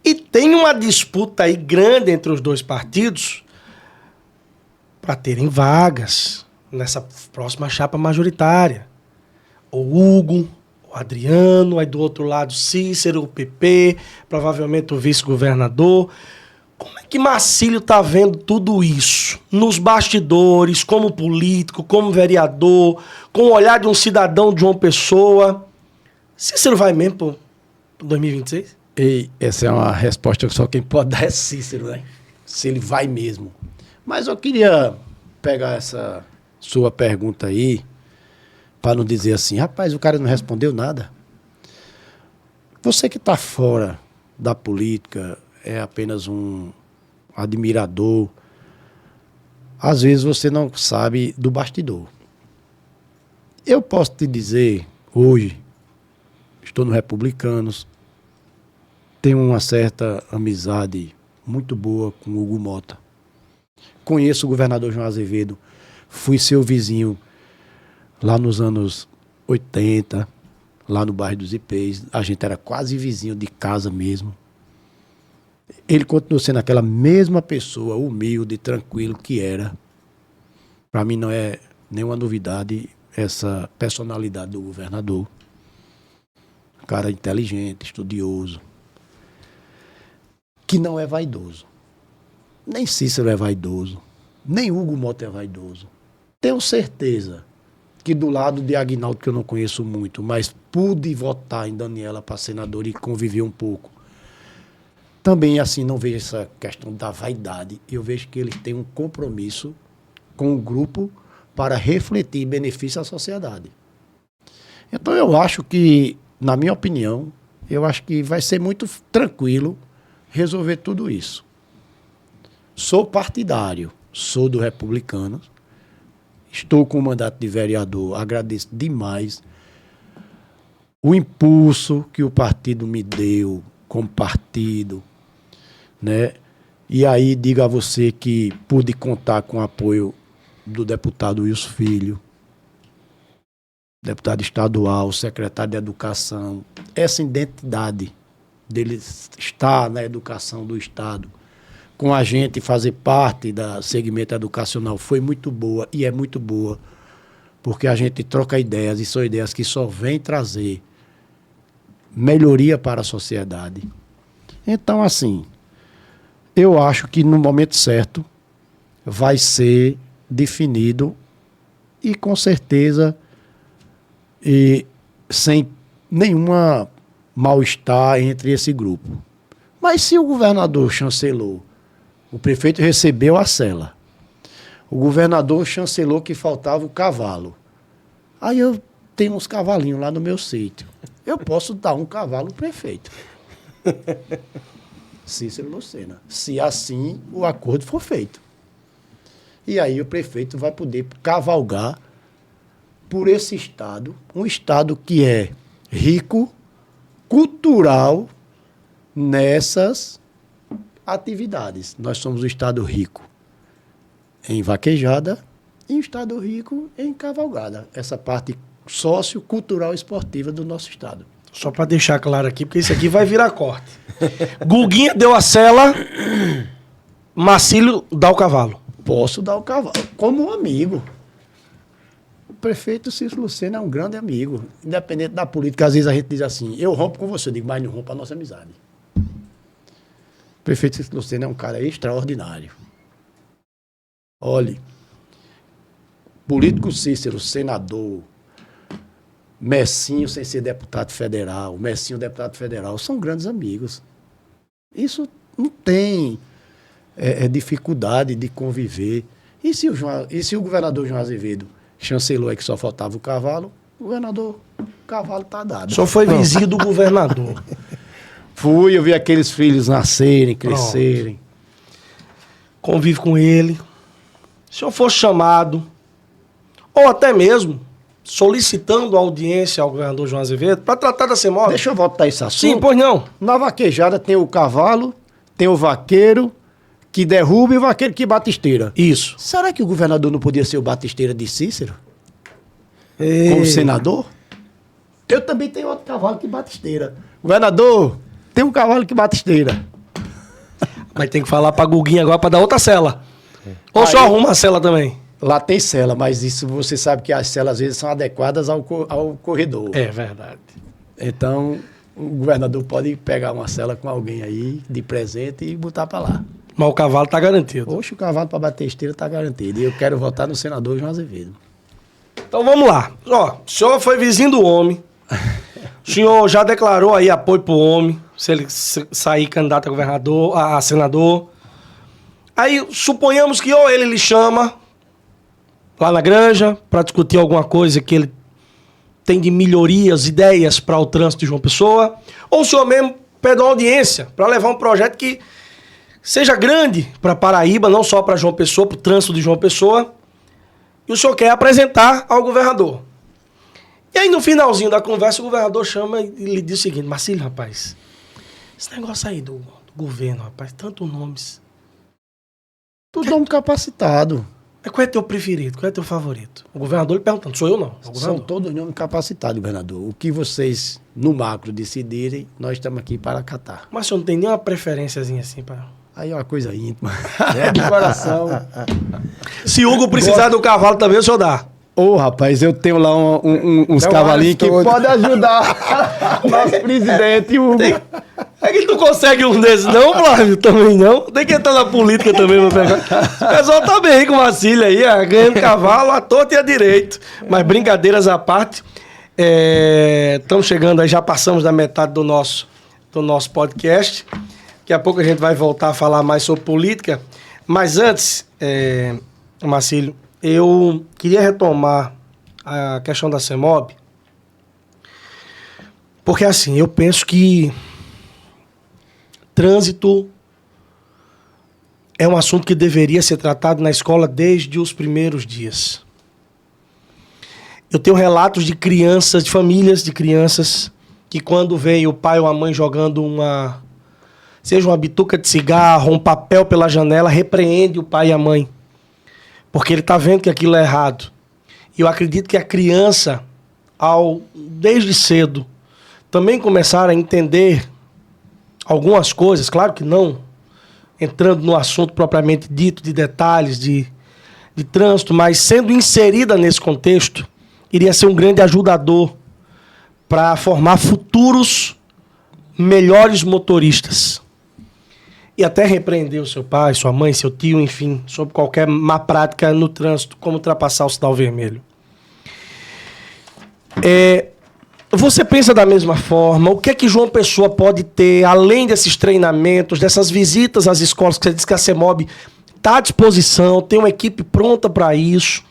E tem uma disputa aí grande entre os dois partidos para terem vagas nessa próxima chapa majoritária. O Hugo, o Adriano, aí do outro lado Cícero, o PP, provavelmente o vice-governador. Como é que Marcílio está vendo tudo isso? Nos bastidores, como político, como vereador, com o olhar de um cidadão de João Pessoa. Cícero vai mesmo para 2026? E essa é uma resposta que só quem pode dar é Cícero, né? Se ele vai mesmo. Mas eu queria pegar essa sua pergunta aí, para não dizer assim, rapaz, o cara não respondeu nada. Você que está fora da política, é apenas um admirador. Às vezes você não sabe do bastidor. Eu posso te dizer, hoje, estou no Republicanos, tenho uma certa amizade muito boa com o Hugo Mota. Conheço o governador João Azevedo, fui seu vizinho lá nos anos 80, lá no bairro dos Ipês, a gente era quase vizinho de casa mesmo. Ele continuou sendo aquela mesma pessoa, humilde, tranquilo que era. Para mim não é nenhuma novidade essa personalidade do governador. Um cara inteligente, estudioso, que não é vaidoso. Nem Cícero é vaidoso, nem Hugo Mota é vaidoso. Tenho certeza que do lado de Aguinaldo, que eu não conheço muito, mas pude votar em Daniela para senador e conviver um pouco. Também, assim, não vejo essa questão da vaidade. Eu vejo que ele tem um compromisso com o grupo para refletir benefício à sociedade. Então, eu acho que, na minha opinião, eu acho que vai ser muito tranquilo resolver tudo isso. Sou partidário, sou do Republicanos, estou com o mandato de vereador, agradeço demais o impulso que o partido me deu como partido, né? E aí digo a você que pude contar com o apoio do deputado Wilson Filho, deputado estadual, secretário de Educação. Essa identidade dele estar na educação do Estado, com a gente fazer parte do segmento educacional, foi muito boa e é muito boa, porque a gente troca ideias e são ideias que só vêm trazer melhoria para a sociedade. Então, assim, eu acho que no momento certo vai ser definido e com certeza e sem nenhuma mal-estar entre esse grupo. Mas se o governador chancelou, o prefeito recebeu a cela, o governador chancelou que faltava o cavalo, aí eu tenho uns cavalinhos lá no meu sítio. Eu posso dar um cavalo ao prefeito. Cícero Lucena, se assim o acordo for feito. E aí o prefeito vai poder cavalgar por esse estado, um estado que é rico, cultural, nessas atividades. Nós somos um estado rico em vaquejada e um estado rico em cavalgada. Essa parte sociocultural esportiva do nosso estado. Só para deixar claro aqui, porque isso aqui vai virar corte. Guguinha deu a cela, Marcílio dá o cavalo. Posso dar o cavalo como um amigo. O prefeito Cícero Lucena é um grande amigo. Independente da política, às vezes a gente diz assim, eu rompo com você, eu digo, mas não rompo a nossa amizade. O prefeito Cícero Lucena é um cara extraordinário. Olhe, político Cícero, senador, Messinho sem ser deputado federal, Messinho deputado federal, são grandes amigos. Isso não tem dificuldade de conviver. E se o governador João Azevedo chancelou aí que só faltava o cavalo, o cavalo tá dado. Só foi vizinho do governador. Fui, eu vi aqueles filhos nascerem, crescerem. Convive com ele. Se eu for chamado, ou até mesmo solicitando audiência ao governador João Azevedo para tratar da CEMOB. Deixa eu voltar esse assunto. Sim, pois não. Na vaquejada tem o cavalo, tem o vaqueiro que derruba e o vaqueiro que bate esteira. Isso. Será que o governador não podia ser o bate-esteira de Cícero? Ei. Como senador? Eu também tenho outro cavalo que bate esteira. Governador, tem um cavalo que bate esteira. Mas tem que falar pra Guguinha agora pra dar outra cela. Ou só arruma a cela também. Lá tem cela, mas isso você sabe que as celas às vezes são adequadas ao corredor. É verdade. Então, o governador pode pegar uma cela com alguém aí de presente e botar pra lá. Mas o cavalo tá garantido. Oxe, o cavalo pra bater esteira tá garantido. E eu quero votar no senador João Azevedo. Então vamos lá. Ó, o senhor foi vizinho do homem. O senhor já declarou aí apoio pro homem, se ele sair candidato a governador, a senador. Aí suponhamos que ou ele lhe chama lá na granja para discutir alguma coisa que ele tem de melhorias, ideias para o trânsito de João Pessoa, ou o senhor mesmo pede uma audiência para levar um projeto que seja grande para Paraíba, não só para João Pessoa, para o trânsito de João Pessoa, e o senhor quer apresentar ao governador. E aí no finalzinho da conversa o governador chama e lhe diz o seguinte: Marcílio, rapaz, esse negócio aí do governo, rapaz, tantos nomes. Tudo nome capacitado. Qual é teu preferido? Qual é teu favorito? O governador lhe perguntando, sou eu não? É o São governador. todos nomes capacitados, governador. O que vocês, no macro, decidirem, nós estamos aqui para acatar. Mas o senhor não tem nenhuma preferênciazinha assim para... Aí é uma coisa íntima. É de coração. Se Hugo precisar do cavalo também, o senhor dá. Ô, rapaz, eu tenho lá uns Não, cavalinhos que todo. podem ajudar nosso presidente, Hugo. É que tu consegue um desses não, Flávio? Também não. Tem que entrar na política também pra pegar. O pessoal tá bem com o Marcílio aí, ó, ganhando cavalo à torta e à direito. Mas brincadeiras à parte, estamos chegando aí, já passamos da metade do nosso podcast. Daqui a pouco a gente vai voltar a falar mais sobre política. Mas antes, Marcílio, eu queria retomar a questão da CEMOB, porque assim, eu penso que trânsito é um assunto que deveria ser tratado na escola desde os primeiros dias. Eu tenho relatos de crianças, de famílias de crianças, que quando veem o pai ou a mãe jogando seja uma bituca de cigarro, um papel pela janela, repreende o pai e a mãe. Porque ele está vendo que aquilo é errado. E eu acredito que a criança, desde cedo, também começar a entender algumas coisas, claro que não entrando no assunto propriamente dito, de detalhes, de trânsito, mas sendo inserida nesse contexto, iria ser um grande ajudador para formar futuros melhores motoristas. E até repreender o seu pai, sua mãe, seu tio, enfim, sobre qualquer má prática no trânsito, como ultrapassar o sinal vermelho. Você pensa da mesma forma? O que é que João Pessoa pode ter, além desses treinamentos, dessas visitas às escolas, que você diz que a CEMOB está à disposição, tem uma equipe pronta para isso?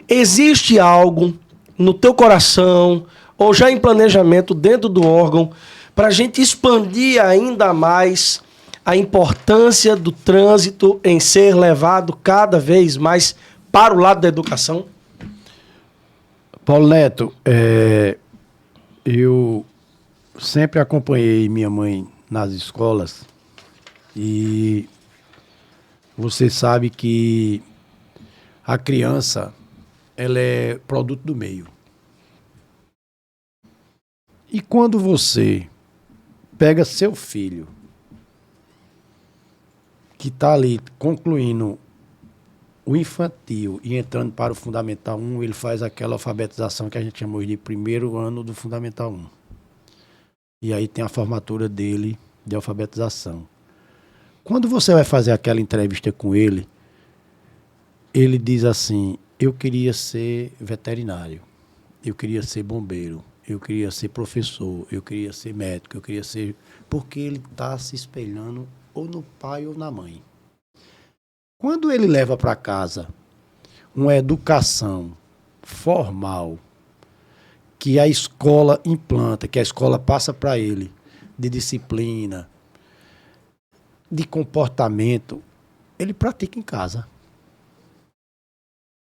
Existe algo no teu coração, ou já em planejamento dentro do órgão, para a gente expandir ainda mais a importância do trânsito em ser levado cada vez mais para o lado da educação? Paulo Neto, eu sempre acompanhei minha mãe nas escolas e você sabe que a criança, ela é produto do meio. E quando você pega seu filho, que está ali concluindo o infantil e entrando para o Fundamental 1, ele faz aquela alfabetização que a gente chamou de primeiro ano do Fundamental 1. E aí tem a formatura dele de alfabetização. Quando você vai fazer aquela entrevista com ele, ele diz assim: eu queria ser veterinário, eu queria ser bombeiro, eu queria ser professor, eu queria ser médico, eu queria ser... Porque ele está se espelhando ou no pai ou na mãe. Quando ele leva para casa uma educação formal, que a escola implanta, que a escola passa para ele, de disciplina, de comportamento, ele pratica em casa.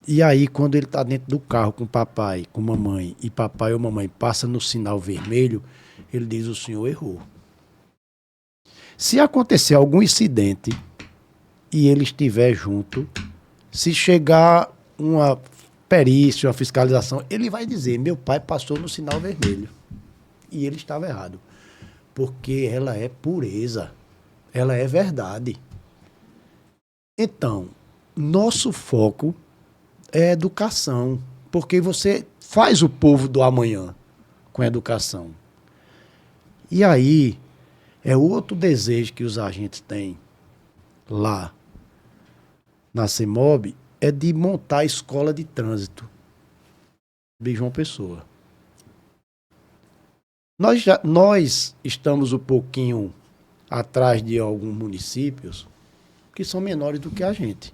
E aí, quando ele está dentro do carro com papai, com mamãe, e papai ou mamãe passa no sinal vermelho, ele diz: o senhor errou. Se acontecer algum incidente e ele estiver junto, se chegar uma perícia, uma fiscalização, ele vai dizer: meu pai passou no sinal vermelho e ele estava errado. Porque ela é pureza, ela é verdade. Então, nosso foco é educação, porque você faz o povo do amanhã com educação. E aí, é outro desejo que os agentes têm lá na CEMOB, é de montar a escola de trânsito de João Pessoa. Nós estamos um pouquinho atrás de alguns municípios que são menores do que a gente.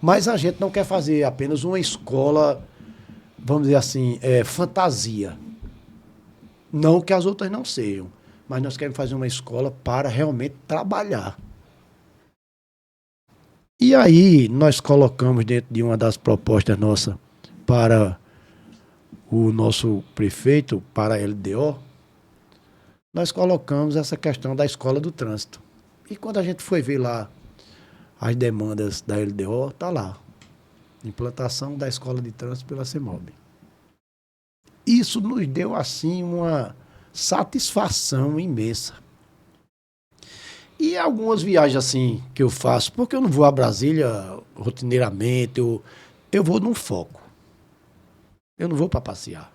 Mas a gente não quer fazer apenas uma escola, vamos dizer assim, fantasia. Não que as outras não sejam, mas nós queremos fazer uma escola para realmente trabalhar. E aí nós colocamos dentro de uma das propostas nossas para o nosso prefeito, para a LDO, nós colocamos essa questão da escola do trânsito. E quando a gente foi ver lá as demandas da LDO, está lá. Implantação da escola de trânsito pela CEMOB. Isso nos deu, assim, uma satisfação imensa. E algumas viagens, assim, que eu faço, porque eu não vou a Brasília rotineiramente, eu vou num foco. Eu não vou para passear.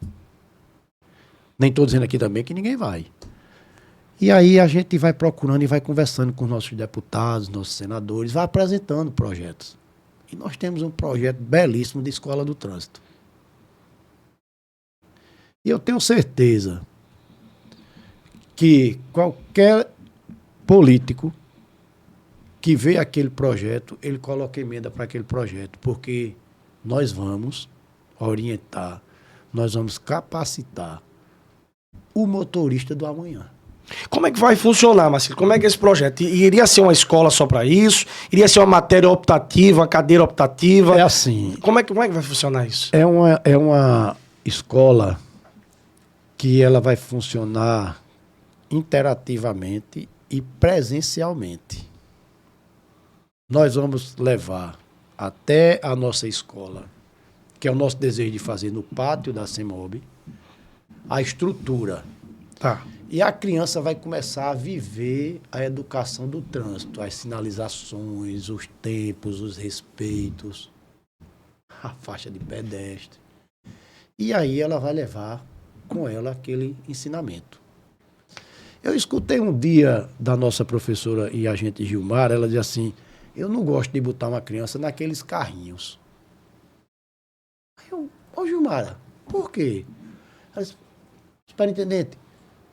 Nem estou dizendo aqui também que ninguém vai. E aí a gente vai procurando e vai conversando com os nossos deputados, nossos senadores, vai apresentando projetos. E nós temos um projeto belíssimo de escola do trânsito. E eu tenho certeza que qualquer político que vê aquele projeto, ele coloca emenda para aquele projeto, porque nós vamos orientar, nós vamos capacitar o motorista do amanhã. Como é que vai funcionar, Marcelo? Como é que é esse projeto? Iria ser uma escola só para isso? Iria ser uma matéria optativa, uma cadeira optativa? É assim. Como é que vai funcionar isso? É uma escola que ela vai funcionar interativamente e presencialmente. Nós vamos levar até a nossa escola, que é o nosso desejo de fazer no pátio da CEMOB, a estrutura. Tá. E a criança vai começar a viver a educação do trânsito, as sinalizações, os tempos, os respeitos, a faixa de pedestre. E aí ela vai levar com ela aquele ensinamento. Eu escutei um dia da nossa professora e agente Gilmar, ela diz assim: eu não gosto de botar uma criança naqueles carrinhos. Aí eu: ô Gilmara, por quê? Ela disse: superintendente,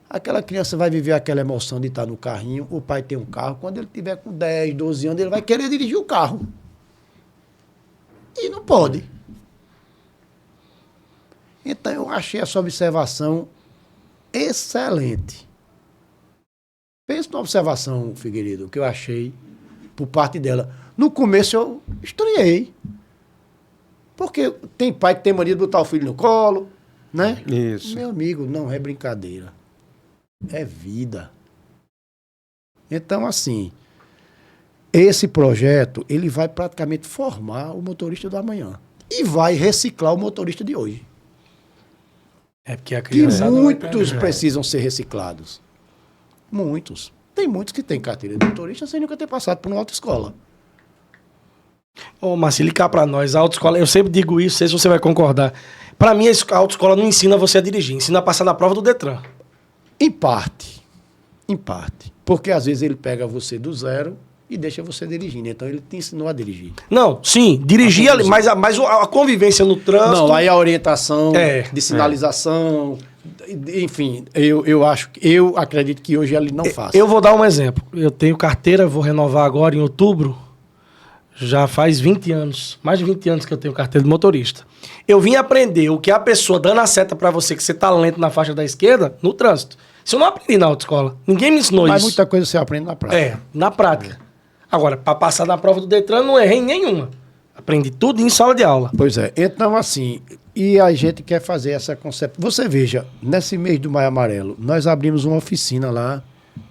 aquela criança vai viver aquela emoção de estar no carrinho, o pai tem um carro, quando ele tiver com 10, 12 anos, ele vai querer dirigir o carro. E não pode. Então eu achei essa observação excelente. Pensa numa observação, Figueiredo, que eu achei por parte dela. No começo eu estranhei. Porque tem pai que tem mania de botar o filho no colo, né? Isso. Meu amigo, não é brincadeira. É vida. Então, assim, esse projeto, ele vai praticamente formar o motorista do amanhã. E vai reciclar o motorista de hoje. É porque a Que criança muitos precisam ser reciclados. Muitos. Tem muitos que têm carteira de motorista sem nunca ter passado por uma autoescola. Ô, Marcelo, cá pra nós, a autoescola, eu sempre digo isso, não sei se você vai concordar. Pra mim, a autoescola não ensina você a dirigir, ensina a passar na prova do Detran. Em parte. Em parte. Porque às vezes ele pega você do zero e deixa você dirigindo. Então ele te ensinou a dirigir. Não, sim, dirigir, mas a convivência no trânsito... Não, aí a orientação É, de sinalização, enfim, eu acredito que hoje ele não faça. Eu vou dar um exemplo. Eu tenho carteira, vou renovar agora em outubro. Já faz 20 anos, mais de 20 anos que eu tenho carteira de motorista. Eu vim aprender o que é a pessoa dando a seta pra você, que você tá lento na faixa da esquerda, no trânsito. Isso eu não aprendi na autoescola. Ninguém me ensinou Mas isso. muita coisa você aprende na prática. É, na prática. Agora, pra passar na prova do Detran, não errei nenhuma. Aprendi tudo em sala de aula. Pois é. Então, assim, e a gente quer fazer essa concepção. Você veja, nesse mês do Maio Amarelo, nós abrimos uma oficina lá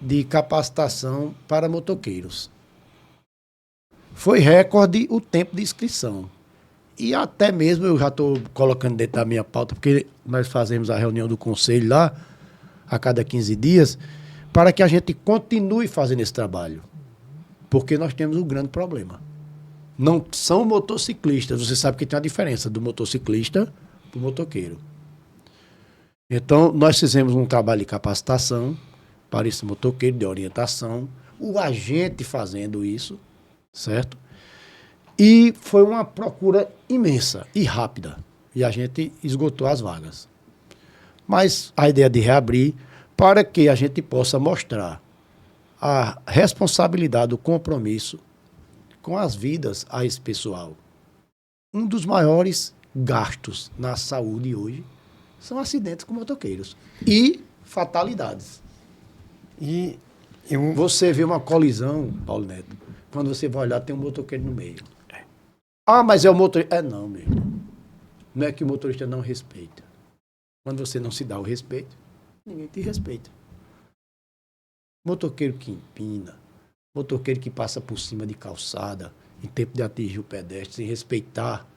de capacitação para motoqueiros. Foi recorde o tempo de inscrição. E até mesmo eu já estou colocando dentro da minha pauta, porque nós fazemos a reunião do conselho lá, a cada 15 dias, para que a gente continue fazendo esse trabalho. Porque nós temos um grande problema. Não são motociclistas. Você sabe que tem uma diferença do motociclista para o motoqueiro. Então, nós fizemos um trabalho de capacitação para esse motoqueiro, de orientação, o agente fazendo isso, certo? E foi uma procura imensa e rápida. E a gente esgotou as vagas. Mas a ideia de reabrir para que a gente possa mostrar a responsabilidade, o compromisso com as vidas a esse pessoal. Um dos maiores gastos na saúde hoje são acidentes com motoqueiros e fatalidades. E Você vê uma colisão, Paulo Neto, quando você vai olhar, tem um motoqueiro no meio. Ah, mas é o motorista. Não, meu irmão. Não é que o motorista não respeita. Quando você não se dá o respeito, ninguém te respeita. Motoqueiro que empina, motoqueiro que passa por cima de calçada, em tempo de atingir o pedestre, sem respeitar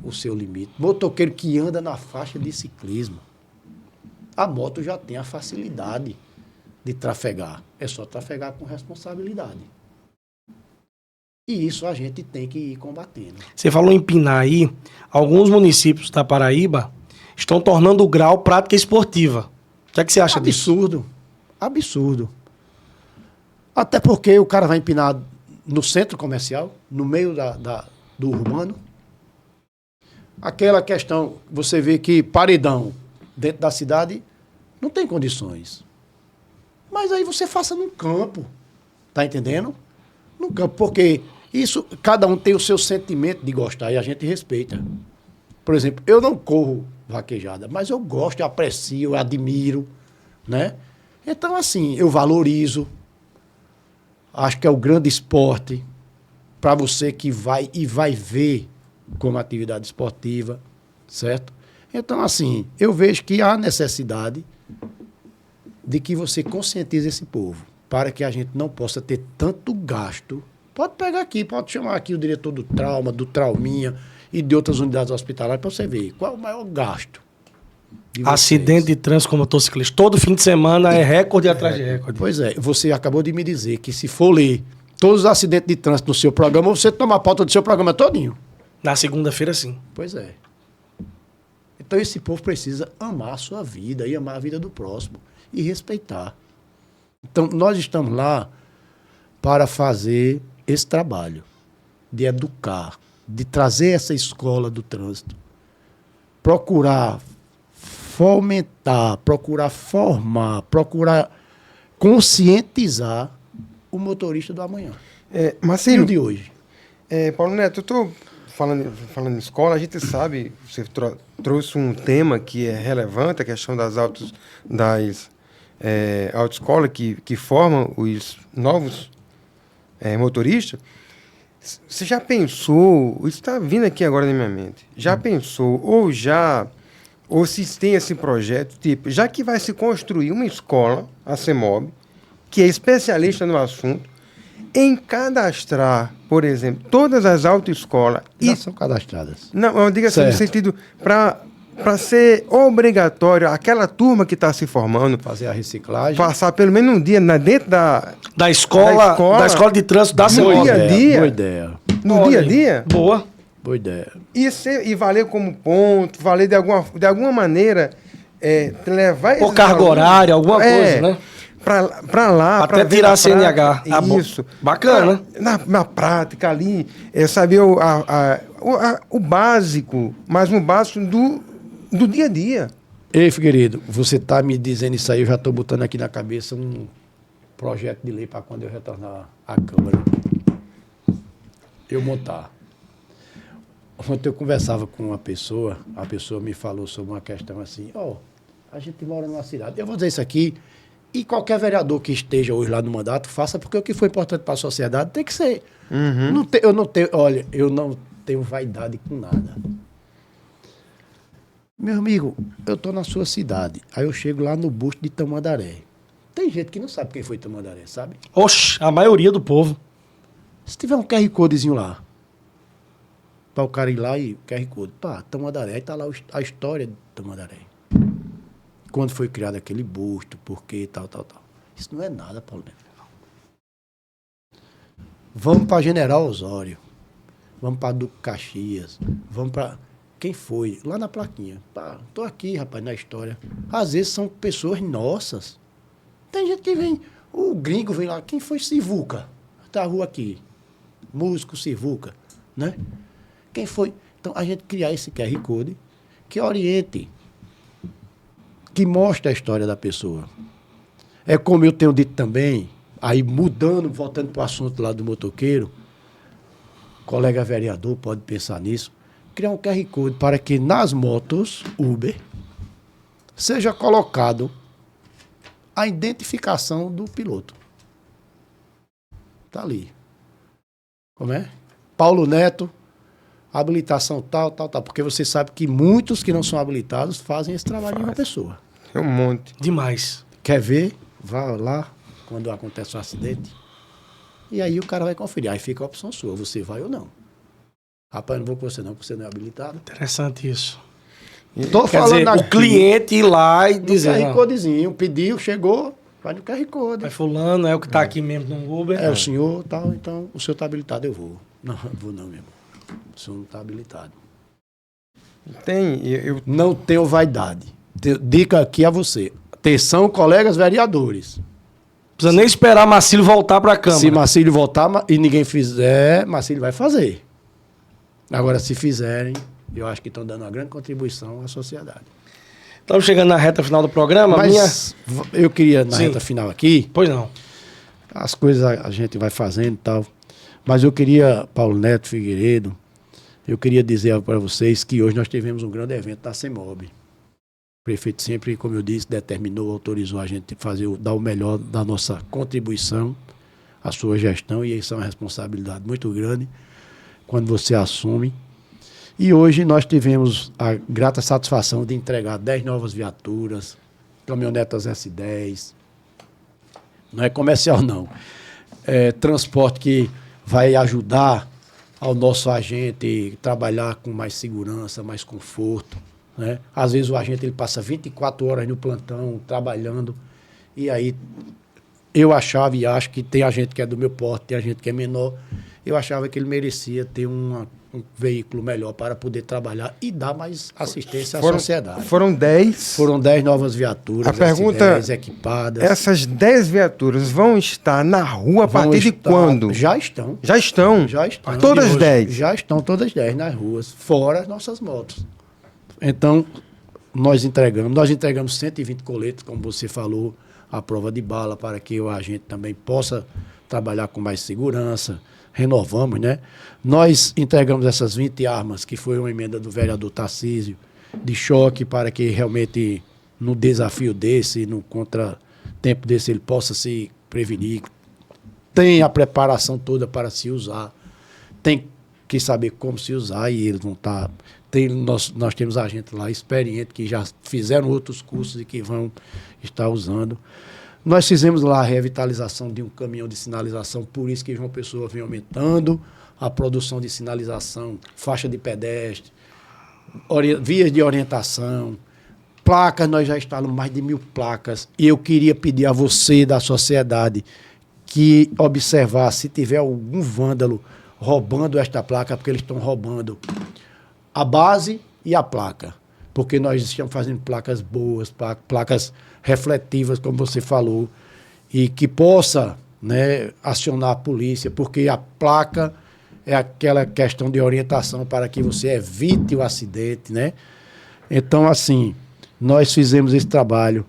o seu limite. Motoqueiro que anda na faixa de ciclismo. A moto já tem a facilidade de trafegar. É só trafegar com responsabilidade. E isso a gente tem que ir combatendo. Você falou em pinar aí, alguns municípios da Paraíba estão tornando o grau prática esportiva. O que é que você acha disso? Absurdo. Absurdo. Até porque o cara vai empinar no centro comercial, no meio do urbano. Aquela questão, você vê que paredão dentro da cidade não tem condições. Mas aí você faça num campo. Tá entendendo? No campo, porque isso, cada um tem o seu sentimento de gostar e a gente respeita. Por exemplo, eu não corro vaquejada, mas eu gosto, eu aprecio, eu admiro, né? Então, assim, eu valorizo. Acho que é o grande esporte para você que vai e vai ver como atividade esportiva, certo? Então, assim, eu vejo que há necessidade de que você conscientize esse povo, para que a gente não possa ter tanto gasto. Pode pegar aqui, pode chamar aqui o diretor do trauma, do trauminha e de outras unidades hospitalares para você ver qual é o maior gasto. Acidente de trânsito com motociclista. Todo fim de semana é recorde atrás de recorde. Pois é, você acabou de me dizer que se for ler todos os acidentes de trânsito no seu programa, você toma a pauta do seu programa todinho. Na segunda-feira, sim. Pois é. Então esse povo precisa amar a sua vida e amar a vida do próximo e respeitar. Então nós estamos lá para fazer esse trabalho de educar, de trazer essa escola do trânsito, procurar fomentar, procurar formar, procurar conscientizar o motorista do amanhã. E Marcelo, o de hoje. Paulo Neto, eu estou falando em escola, a gente sabe, você trouxe um tema que é relevante, a questão das autoescola que formam os novos motoristas, você já pensou, isso está vindo aqui agora na minha mente, já pensou, ou se tem esse projeto, tipo, já que vai se construir uma escola, a CEMOB, que é especialista no assunto, em cadastrar, por exemplo, todas as autoescolas... Já são cadastradas. Não, eu digo assim, no sentido, para ser obrigatório, aquela turma que está se formando, Fazer a reciclagem. passar pelo menos um dia dentro Da escola de trânsito da No CEMOB. dia a dia. Boa ideia. no Olha dia a aí. dia, Boa. Boa ideia. e valer como ponto, valer de alguma maneira, levar Ou esses carga alunos, horária, alguma coisa, né? Para lá, Até pra ver tirar na a CNH. prática, Ah, bom. isso. Bacana. Na prática ali, saber o básico, mas um básico do dia a dia. Ei, Figueiredo, você tá me dizendo isso aí, eu já tô botando aqui na cabeça um projeto de lei para quando eu retornar à Câmara. Eu montar. Ontem eu conversava com uma pessoa, a pessoa me falou sobre uma questão assim, a gente mora numa cidade, eu vou dizer isso aqui, e qualquer vereador que esteja hoje lá no mandato, faça, porque o que foi importante para a sociedade tem que ser. Eu não tenho vaidade com nada. Meu amigo, eu tô na sua cidade, aí eu chego lá no busto de Tamandaré. Tem gente que não sabe quem foi Tamandaré, sabe? Oxe, a maioria do povo. Se tiver um QR Codezinho lá, para o cara ir lá e QR Code, Tamandaré, aí tá lá a história de Tamandaré. Quando foi criado aquele busto, por quê, tal. Isso não é nada, Paulo Neto. Vamos para General Osório, vamos para Duque Caxias, vamos para... Quem foi? Lá na plaquinha. Tô aqui, rapaz, na história. Às vezes são pessoas nossas. Tem gente que vem, o gringo vem lá, quem foi Sivuca? Tá a rua aqui. Músico Sivuca, né? Quem foi? Então, a gente criar esse QR Code que oriente, que mostre a história da pessoa. É como eu tenho dito também, aí mudando, voltando para o assunto lá do motoqueiro, colega vereador pode pensar nisso, criar um QR Code para que nas motos Uber seja colocado a identificação do piloto. Tá ali. Como é? Paulo Neto, habilitação tal. Porque você sabe que muitos que não são habilitados fazem esse trabalho de uma pessoa. É um monte. Demais. Quer ver? Vá lá quando acontece o acidente. E aí o cara vai conferir. Aí fica a opção sua. Você vai ou não. Rapaz, não vou com você não, porque você não é habilitado. Interessante isso. Tô Quer falando dizer, aqui, o cliente ir lá e no dizer... QR "Não, Codezinho, pediu, chegou, vai no QR Code. é fulano, é o que tá aqui mesmo no Uber. É o senhor, tal, então o senhor tá habilitado, eu vou. Não, vou não, meu irmão. O senhor não tá habilitado. Eu Não tenho vaidade. Dica aqui a você. Atenção, colegas vereadores. Precisa nem esperar Marcílio voltar pra Câmara. Se Marcílio voltar e ninguém fizer, Marcílio vai fazer. Agora, se fizerem, eu acho que estão dando uma grande contribuição à sociedade. Estamos chegando na reta final do programa. Mas eu queria, na Sim. reta final aqui, Pois não. as coisas a gente vai fazendo e tal. Mas eu queria, Paulo Neto Figueiredo, eu queria dizer para vocês que hoje nós tivemos um grande evento da CEMOB. O prefeito sempre, como eu disse, determinou, autorizou a gente dar o melhor da nossa contribuição à sua gestão, e isso é uma responsabilidade muito grande quando você assume. E hoje nós tivemos a grata satisfação de entregar 10 novas viaturas, caminhonetas S10. Não é comercial, não. É transporte que vai ajudar ao nosso agente trabalhar com mais segurança, mais conforto, né? Às vezes o agente ele passa 24 horas no plantão, trabalhando, e aí eu achava e acho que tem agente que é do meu porte, tem agente que é menor, eu achava que ele merecia ter um veículo melhor para poder trabalhar e dar mais assistência à sociedade. Foram 10. Foram 10 novas viaturas, A pergunta, S10 equipadas. Essas 10 viaturas vão estar na rua a Vão partir de estar- quando? Já estão. Já estão? Já estão. Todas de hoje. 10? Já estão todas 10 nas ruas, fora as nossas motos. Então, nós entregamos 120 coletes, como você falou, à prova de bala, para que o agente também possa trabalhar com mais segurança. Renovamos, né? Nós entregamos essas 20 armas, que foi uma emenda do vereador Tarcísio, de choque, para que realmente, no desafio desse, tempo desse ele possa se prevenir. Tem a preparação toda para se usar. Tem que saber como se usar e eles vão estar... Nós temos agentes lá experientes que já fizeram outros cursos e que vão estar usando. Nós fizemos lá a revitalização de um caminhão de sinalização, por isso que João Pessoa vem aumentando a produção de sinalização, faixa de pedestre, vias de orientação, placas, nós já instalamos mais de 1.000 placas. E eu queria pedir a você da sociedade que observar se tiver algum vândalo roubando esta placa, porque eles estão roubando a base e a placa. Porque nós estamos fazendo placas boas, placas refletivas, como você falou, e que possa, né, acionar a polícia, porque a placa é aquela questão de orientação para que você evite o acidente, né? Então, assim, nós fizemos esse trabalho,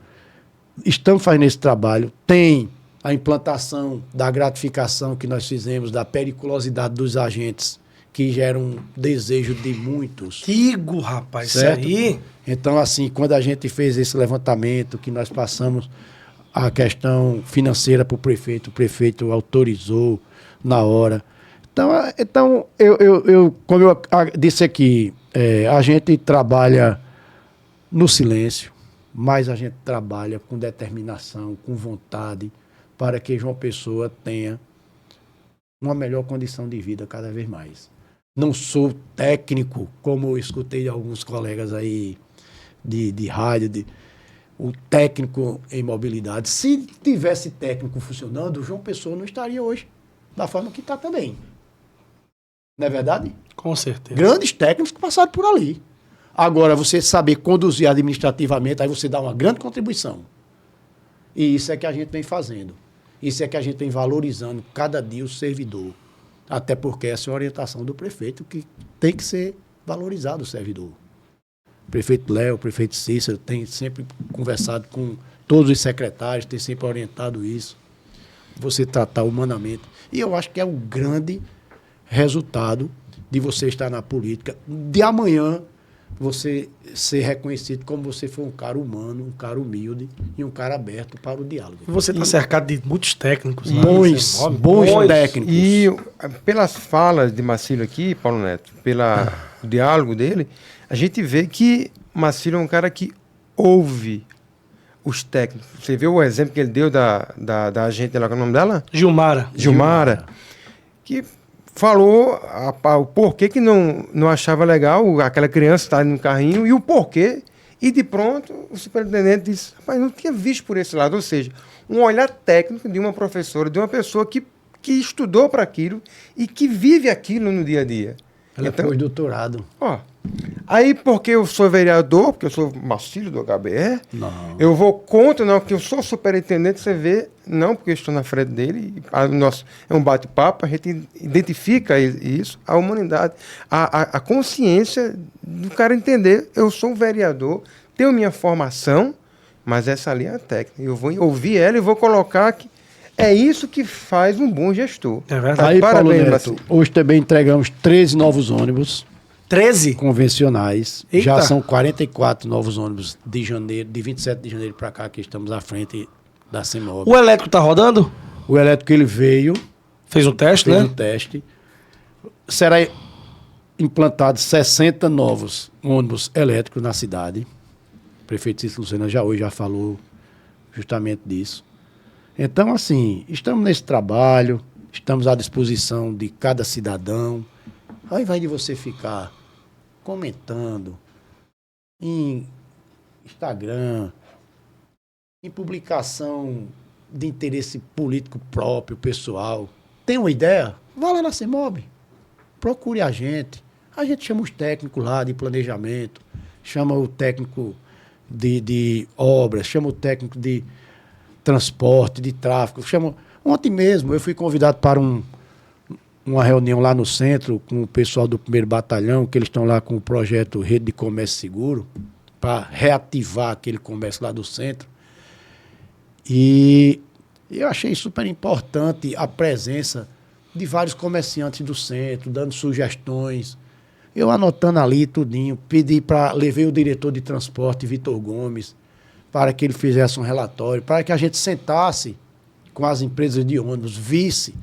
estamos fazendo esse trabalho, tem a implantação da gratificação que nós fizemos, da periculosidade dos agentes, que gera um desejo de muitos. Tigo, rapaz, Certo? isso aí... Então, assim, quando a gente fez esse levantamento, que nós passamos a questão financeira para o prefeito autorizou na hora. Então como eu disse aqui, a gente trabalha no silêncio, mas a gente trabalha com determinação, com vontade, para que João Pessoa tenha uma melhor condição de vida cada vez mais. Não sou técnico, como eu escutei de alguns colegas aí de rádio, o técnico em mobilidade. Se tivesse técnico funcionando, o João Pessoa não estaria hoje da forma que está também. Não é verdade? Com certeza. Grandes técnicos que passaram por ali. Agora, você saber conduzir administrativamente, aí você dá uma grande contribuição. E isso é que a gente vem fazendo. Isso é que a gente vem valorizando cada dia o servidor. Até porque essa é a orientação do prefeito, que tem que ser valorizado o servidor. O prefeito Léo, o prefeito Cícero tem sempre conversado com todos os secretários, tem sempre orientado isso. Você tratar humanamente. E eu acho que é o grande resultado de você estar na política, de amanhã você ser reconhecido como você foi um cara humano, um cara humilde e um cara aberto para o diálogo. E você está cercado de muitos técnicos. Bons técnicos. E pelas falas de Marcílio aqui, Paulo Neto, pelo diálogo dele, a gente vê que Marcílio é um cara que ouve os técnicos. Você viu o exemplo que ele deu da agente lá, qual é o nome dela? Gilmara. Que falou o porquê que não achava legal aquela criança estar no carrinho e o porquê. E de pronto o superintendente disse, rapaz, não tinha visto por esse lado. Ou seja, um olhar técnico de uma professora, de uma pessoa que estudou para aquilo e que vive aquilo no dia a dia. Ela então, foi doutorado. Ó, aí porque eu sou vereador, porque eu sou Marcílio do HBR, Não. eu vou contra, não, porque eu sou superintendente, você vê, não, porque eu estou na frente dele, é um bate-papo, a gente identifica isso, a humanidade, a consciência do cara entender, eu sou um vereador, tenho minha formação, mas essa linha é técnica, eu vou ouvir ela e vou colocar que é isso que faz um bom gestor. É verdade. Aí, Paulo Parabéns, Neto, Marcílio. hoje também entregamos 13 novos ônibus 13? convencionais. Eita. Já são 44 novos ônibus de 27 de janeiro para cá, que estamos à frente da CEMOB. O elétrico tá rodando? O elétrico ele veio, Fez o teste, fez né? o teste. Será implantado 60 novos ônibus elétricos na cidade. O prefeito Cícero Lucena já falou justamente disso. Então, assim, estamos nesse trabalho, estamos à disposição de cada cidadão. Ao invés de você ficar comentando em Instagram, em publicação de interesse político próprio, pessoal, tem uma ideia? Vá lá na CEMOB, procure a gente. A gente chama os técnicos lá de planejamento, chama o técnico de obras, chama o técnico de transporte, de tráfego. Ontem mesmo eu fui convidado para uma reunião lá no centro com o pessoal do 1º Batalhão, que eles estão lá com o projeto Rede de Comércio Seguro, para reativar aquele comércio lá do centro. E eu achei super importante a presença de vários comerciantes do centro, dando sugestões. Eu anotando ali tudinho, levei o diretor de transporte, Vitor Gomes, para que ele fizesse um relatório, para que a gente sentasse com as empresas de ônibus, visse,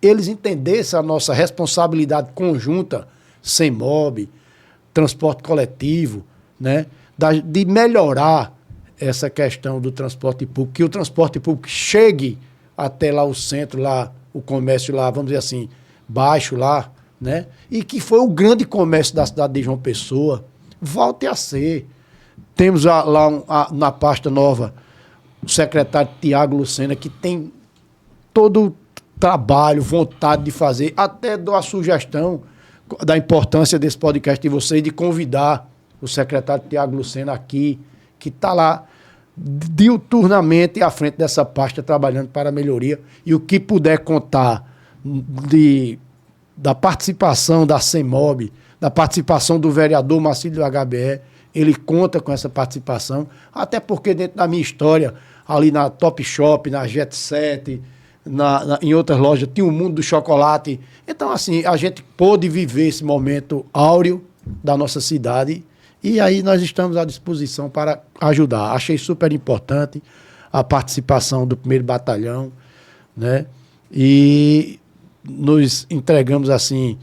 eles entendessem a nossa responsabilidade conjunta, CEMOB, transporte coletivo, né, de melhorar essa questão do transporte público, que o transporte público chegue até lá o centro, lá o comércio lá, vamos dizer assim, baixo lá, né, e que foi o grande comércio da cidade de João Pessoa, volte a ser. Temos na pasta nova o secretário Tiago Lucena, que tem todo o trabalho, vontade de fazer, até dou a sugestão da importância desse podcast de vocês, de convidar o secretário Tiago Lucena aqui, que está lá diuturnamente à frente dessa pasta, trabalhando para a melhoria, e o que puder contar da participação da CEMOB, da participação do vereador Marcílio do HBE, ele conta com essa participação, até porque dentro da minha história, ali na Top Shop, na Jet Set, em outras lojas, tinha o mundo do chocolate. Então, assim, a gente pôde viver esse momento áureo da nossa cidade, e aí nós estamos à disposição para ajudar. Achei super importante a participação do 1º Batalhão, né? E nos entregamos, assim,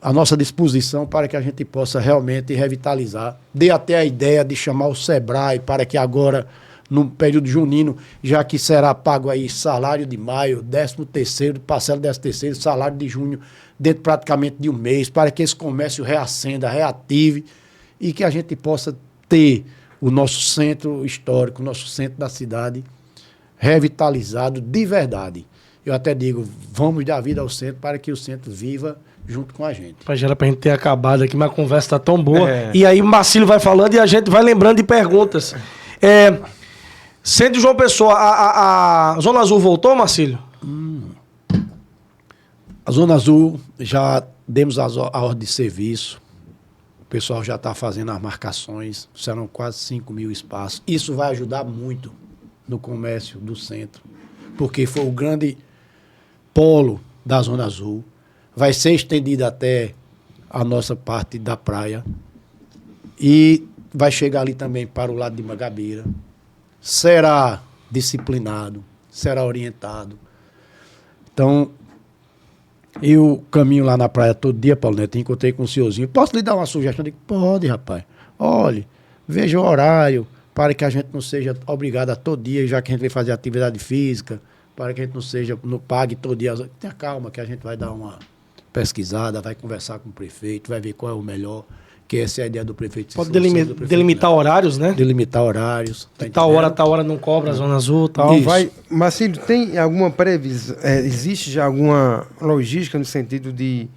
a nossa disposição para que a gente possa realmente revitalizar. Dei até a ideia de chamar o SEBRAE para que agora, no período junino, já que será pago aí salário de maio, 13º, parcela 13º, salário de junho, dentro praticamente de um mês, para que esse comércio reacenda, reative, e que a gente possa ter o nosso centro histórico, o nosso centro da cidade revitalizado de verdade. Eu até digo, vamos dar vida ao centro para que o centro viva junto com a gente. Era pra gente ter acabado aqui, mas a conversa tá tão boa. E aí o Marcílio vai falando e a gente vai lembrando de perguntas. Centro de João Pessoa, a Zona Azul voltou, Marcílio? A Zona Azul, já demos a ordem de serviço. O pessoal já está fazendo as marcações. Serão quase 5.000 espaços. Isso vai ajudar muito no comércio do centro, porque foi o grande polo da Zona Azul. Vai ser estendido até a nossa parte da praia e vai chegar ali também para o lado de Mangabeira. Será disciplinado, será orientado. Então, eu caminho lá na praia todo dia, Paulo Neto, encontrei com o senhorzinho. Posso lhe dar uma sugestão? Eu digo, pode, rapaz. Olhe, veja o horário, para que a gente não seja obrigado a todo dia, já que a gente vai fazer atividade física, para que a gente não pague todo dia. Tenha calma, que a gente vai dar uma pesquisada, vai conversar com o prefeito, vai ver qual é o melhor, que essa é a ideia do prefeito. Pode delimitar horários, né? Delimitar horários. Tá, tal hora não cobra a Zona Azul, tal. Marcílio, tem alguma previsão, existe já alguma logística no sentido de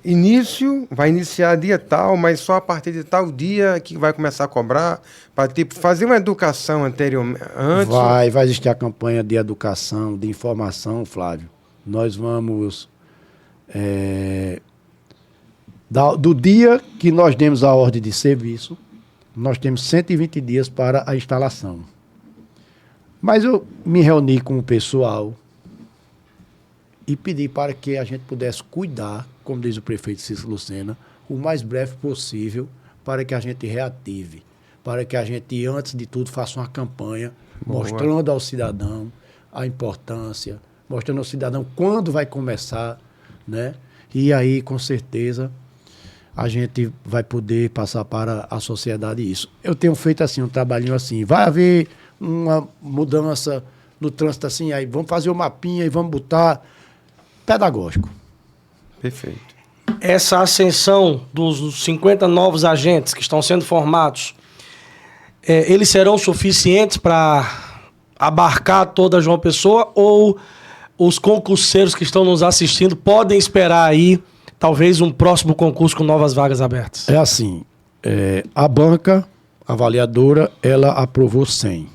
início, vai iniciar dia tal, mas só a partir de tal dia que vai começar a cobrar, para tipo, fazer uma educação anteriormente? Vai existir a campanha de educação, de informação, Flávio. Nós vamos... do dia que nós demos a ordem de serviço, nós temos 120 dias para a instalação. Mas eu me reuni com o pessoal e pedi para que a gente pudesse cuidar, como diz o prefeito Cícero Lucena, o mais breve possível, para que a gente reative, para que a gente, antes de tudo, faça uma campanha mostrando ao cidadão a importância, mostrando ao cidadão quando vai começar, né? E aí, com certeza, a gente vai poder passar para a sociedade isso. Eu tenho feito assim, um trabalhinho assim, vai haver uma mudança no trânsito assim, aí vamos fazer o mapinha e vamos botar pedagógico. Perfeito. Essa ascensão dos 50 novos agentes que estão sendo formados, eles serão suficientes para abarcar toda João Pessoa, ou os concurseiros que estão nos assistindo podem esperar aí talvez um próximo concurso com novas vagas abertas? É assim, a banca avaliadora, ela aprovou 100,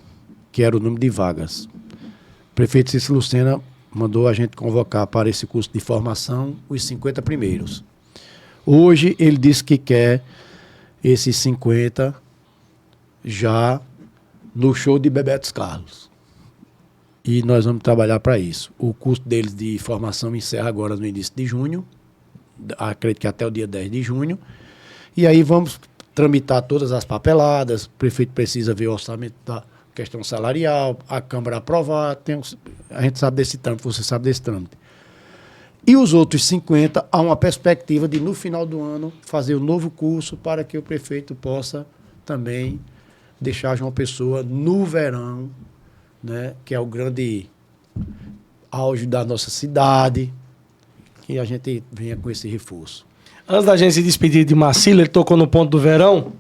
que era o número de vagas. O prefeito Cícero Lucena mandou a gente convocar para esse curso de formação os 50 primeiros. Hoje ele disse que quer esses 50 já no show de Bebetos Carlos. E nós vamos trabalhar para isso. O curso deles de formação encerra agora no início de junho, acredito que até o dia 10 de junho. E aí vamos tramitar todas as papeladas, o prefeito precisa ver o orçamento da questão salarial, a Câmara aprovar, a gente sabe desse trâmite, você sabe desse trâmite. E os outros 50, há uma perspectiva de, no final do ano, fazer um novo curso para que o prefeito possa também deixar João Pessoa no verão, né, que é o grande auge da nossa cidade, que a gente venha com esse reforço. Antes da gente se despedir de Marcílio, ele tocou no ponto do verão.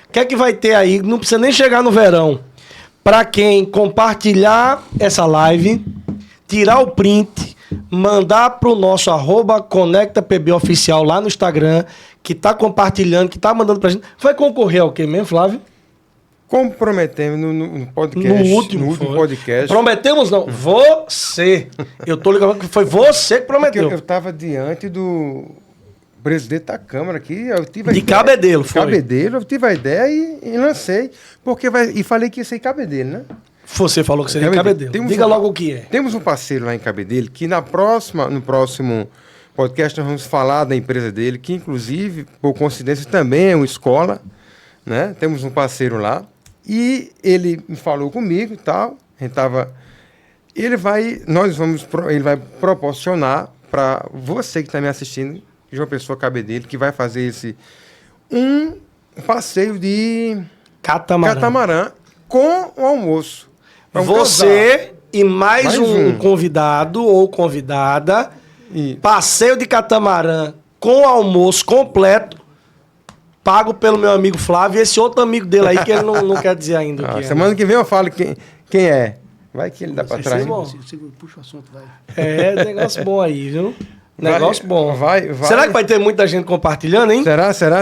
O que é que vai ter aí? Não precisa nem chegar no verão. Para quem compartilhar essa live, tirar o print, mandar pro nosso @ConectaPBOficial lá no Instagram, que tá compartilhando, que tá mandando pra gente. Vai concorrer ao quê mesmo, Flávio? Comprometemos no podcast. No último podcast. Prometemos não. Você. Eu tô ligando que foi você que Porque prometeu. eu estava diante do presidente da Câmara aqui. Eu tive a De ideia, Cabedelo, de foi. Cabedelo, eu tive a ideia e lancei. E falei que ia ser Cabedelo, né? Você falou que seria Cabedelo. Cabedelo. Diga logo o que é. Temos um parceiro lá em Cabedelo que no próximo podcast nós vamos falar da empresa dele, que inclusive, por coincidência, também é uma escola, né? Temos um parceiro lá e ele me falou comigo e tal. Ele vai proporcionar para você que está me assistindo, João Pessoa Cabedelo, que vai fazer um passeio de catamarã com o almoço. Pra um Você casal. e mais um um. convidado ou convidada. E- Passeio de catamarã com almoço completo, pago pelo meu amigo Flávio e esse outro amigo dele aí que ele não quer dizer ainda o que é. semana que vem eu falo quem é. Vai que ele dá para trás. bom. Puxa o assunto, vai. É, negócio bom aí, viu? Negócio bom. Vai. Será que vai ter muita gente compartilhando, hein? Será? Será?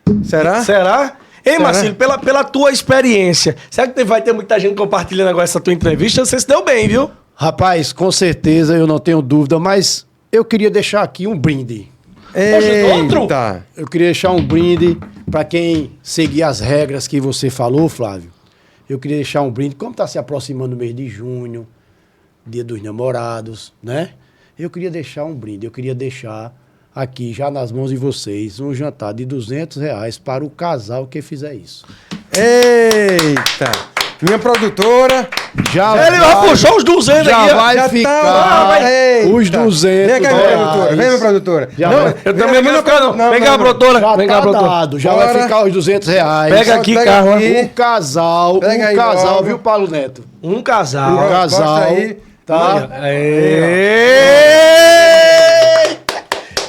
Hein, Será? Marcílio, pela tua experiência, será que vai ter muita gente compartilhando agora essa tua entrevista? Você se deu bem, viu? Rapaz, com certeza, eu não tenho dúvida, mas eu queria deixar aqui um brinde. outro? Eita. Eu queria deixar um brinde para quem seguir as regras que você falou, Flávio. Eu queria deixar um brinde, como está se aproximando o mês de junho, Dia dos Namorados, né? Eu queria deixar um brinde, eu queria deixar aqui, já nas mãos de vocês, um jantar de R$200 para o casal que fizer isso. Eita. Minha produtora. Ele vai puxar os 200 já aqui, ó. vai Já ficar tá. Eita. os 200 Vem cá, minha reais. produtora. Vem, minha produtora. Já Não, vai. Eu também não quero, não. Vem cá, Já produtora. Vem cá, tá produtora. dado, já Bora. vai ficar os R$200. Pega aqui, Pega Carla. aqui. O casal, Pega aí logo. viu, Paulo Neto? Um casal. O casal, Gosta aí. tá?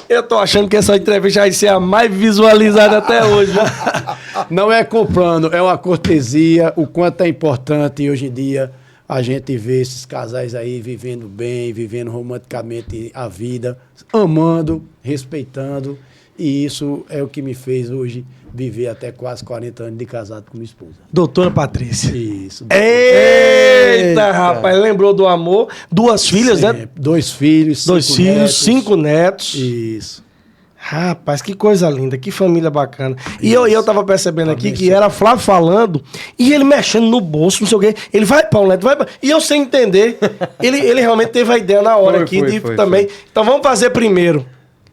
Eu tô achando que essa entrevista vai ser a mais visualizada até hoje, né? Não é comprando, é uma cortesia. O quanto é importante hoje em dia a gente ver esses casais aí vivendo bem, vivendo romanticamente a vida, amando, respeitando. E isso é o que me fez hoje viver até quase 40 anos de casado com minha esposa. Doutora Patrícia. Isso. Eita, rapaz, lembrou do amor. 2 filhas, né? Sempre. 2 filhos, 2 cinco filhos, netos. 5 netos. Isso. Rapaz, que coisa linda, que família bacana. E eu tava percebendo aqui que era Flávio falando e ele mexendo no bolso, não sei o quê. Ele vai, Paulo Neto, vai. E eu sem entender. ele realmente teve a ideia na hora Foi, aqui foi, de foi, também. Então vamos fazer primeiro.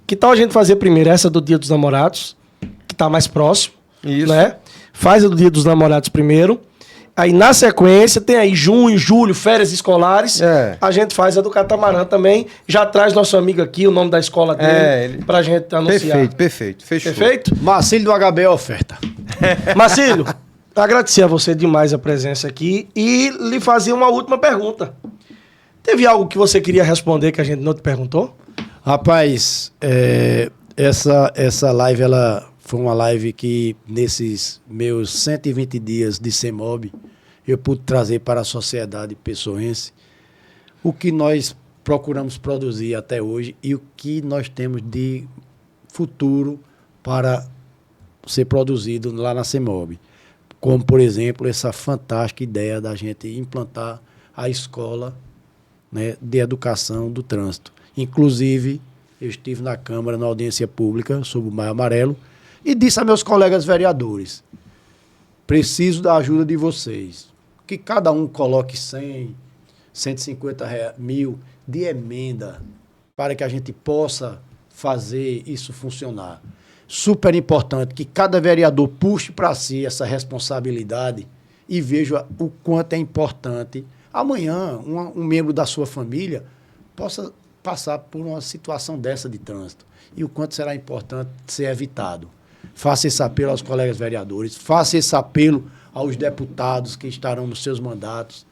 Que tal a gente fazer primeiro essa do Dia dos Namorados, que tá mais próximo, Isso. né? Faz a do Dia dos Namorados primeiro. Aí na sequência tem aí junho, julho, férias escolares. É. A gente faz a do catamarã também. Já traz nosso amigo aqui, o nome da escola dele, pra gente anunciar. Perfeito. Fechou. Perfeito? Marcílio do HB é oferta. Marcílio, agradecer a você demais a presença aqui e lhe fazer uma última pergunta. Teve algo que você queria responder que a gente não te perguntou? Rapaz, essa live, ela foi uma live que nesses meus 120 dias de CEMOB, eu pude trazer para a sociedade pessoense o que nós procuramos produzir até hoje e o que nós temos de futuro para ser produzido lá na CEMOB. Como, por exemplo, essa fantástica ideia da gente implantar a escola, né, de educação do trânsito. Inclusive, eu estive na Câmara, na audiência pública, sobre o Maio Amarelo, e disse a meus colegas vereadores, preciso da ajuda de vocês, que cada um coloque 100, 150 mil de emenda para que a gente possa fazer isso funcionar. super importante que cada vereador puxe para si essa responsabilidade e veja o quanto é importante amanhã um membro da sua família possa passar por uma situação dessa de trânsito e o quanto será importante ser evitado. Faça esse apelo aos colegas vereadores, faça esse apelo aos deputados que estarão nos seus mandatos,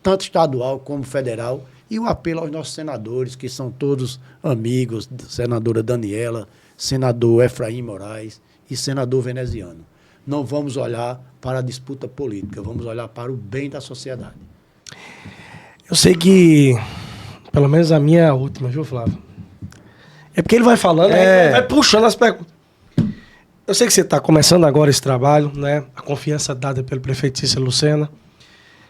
tanto estadual como federal, e o apelo aos nossos senadores, que são todos amigos, senadora Daniela, senador Efraim Moraes e senador veneziano. Não vamos olhar para a disputa política, vamos olhar para o bem da sociedade. Eu sei que, pelo menos a minha é a última, viu, Flávio? É porque ele vai falando, vai puxando as perguntas. Eu sei que você está começando agora esse trabalho, né? A confiança dada pelo prefeito Cícero Lucena.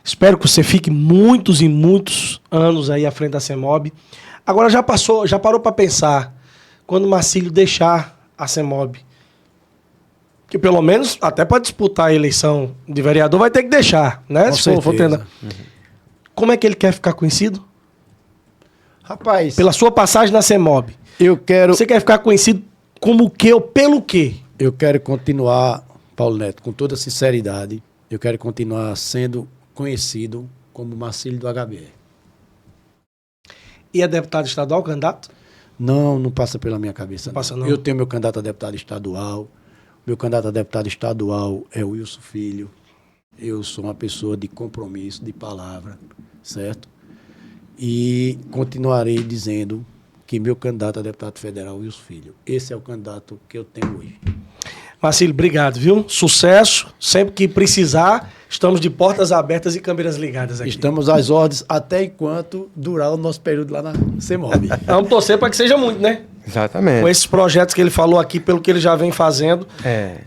Espero que você fique muitos e muitos anos aí à frente da CEMOB. Agora já parou para pensar, quando o Marcílio deixar a CEMOB, que pelo menos até para disputar a eleição de vereador vai ter que deixar, né? Com certeza. Como é que ele quer ficar conhecido? Rapaz, Pela sua passagem na CEMOB. Você quer ficar conhecido como o quê ou pelo quê? Eu quero continuar, Paulo Neto, com toda sinceridade, eu quero continuar sendo conhecido como Marcílio do HBR. E é deputado estadual, candidato? Não passa pela minha cabeça. Não passa, não. Eu tenho meu candidato a deputado estadual. Meu candidato a deputado estadual é o Wilson Filho. Eu sou uma pessoa de compromisso, de palavra, certo? E continuarei dizendo que meu candidato a deputado federal é o Wilson Filho. Esse é o candidato que eu tenho hoje. Marcílio, obrigado, viu? Sucesso. Sempre que precisar, estamos de portas abertas e câmeras ligadas aqui. Estamos às ordens até enquanto durar o nosso período lá na CEMOB. Vamos torcer para que seja muito, né? Exatamente. Com esses projetos que ele falou aqui, pelo que ele já vem fazendo,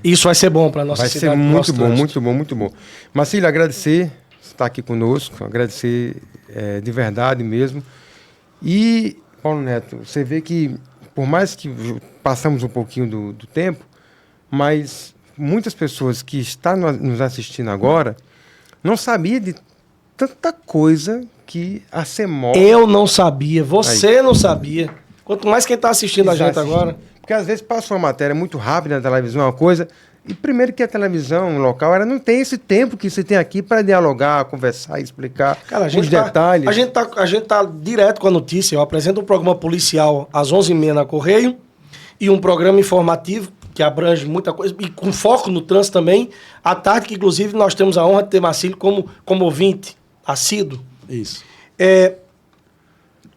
isso vai ser bom para a nossa vai cidade. Vai ser muito bom, muito bom, muito bom. Marcílio, agradecer estar aqui conosco, agradecer de verdade mesmo. E, Paulo Neto, você vê que, por mais que passamos um pouquinho do tempo, mas muitas pessoas que estão nos assistindo agora não sabiam de tanta coisa que a CEMOB... Eu não sabia, você não sabia. Quanto mais quem está assistindo a gente agora. Porque às vezes passa uma matéria muito rápida na televisão, uma coisa... E primeiro que a televisão local, ela não tem esse tempo que você tem aqui para dialogar, conversar, explicar os detalhes. A gente tá direto com a notícia. Eu apresento um programa policial às 11h30 na Correio e um programa informativo que abrange muita coisa e com foco no trânsito também. À tarde, que inclusive nós temos a honra de ter Marcílio como ouvinte assíduo. Isso.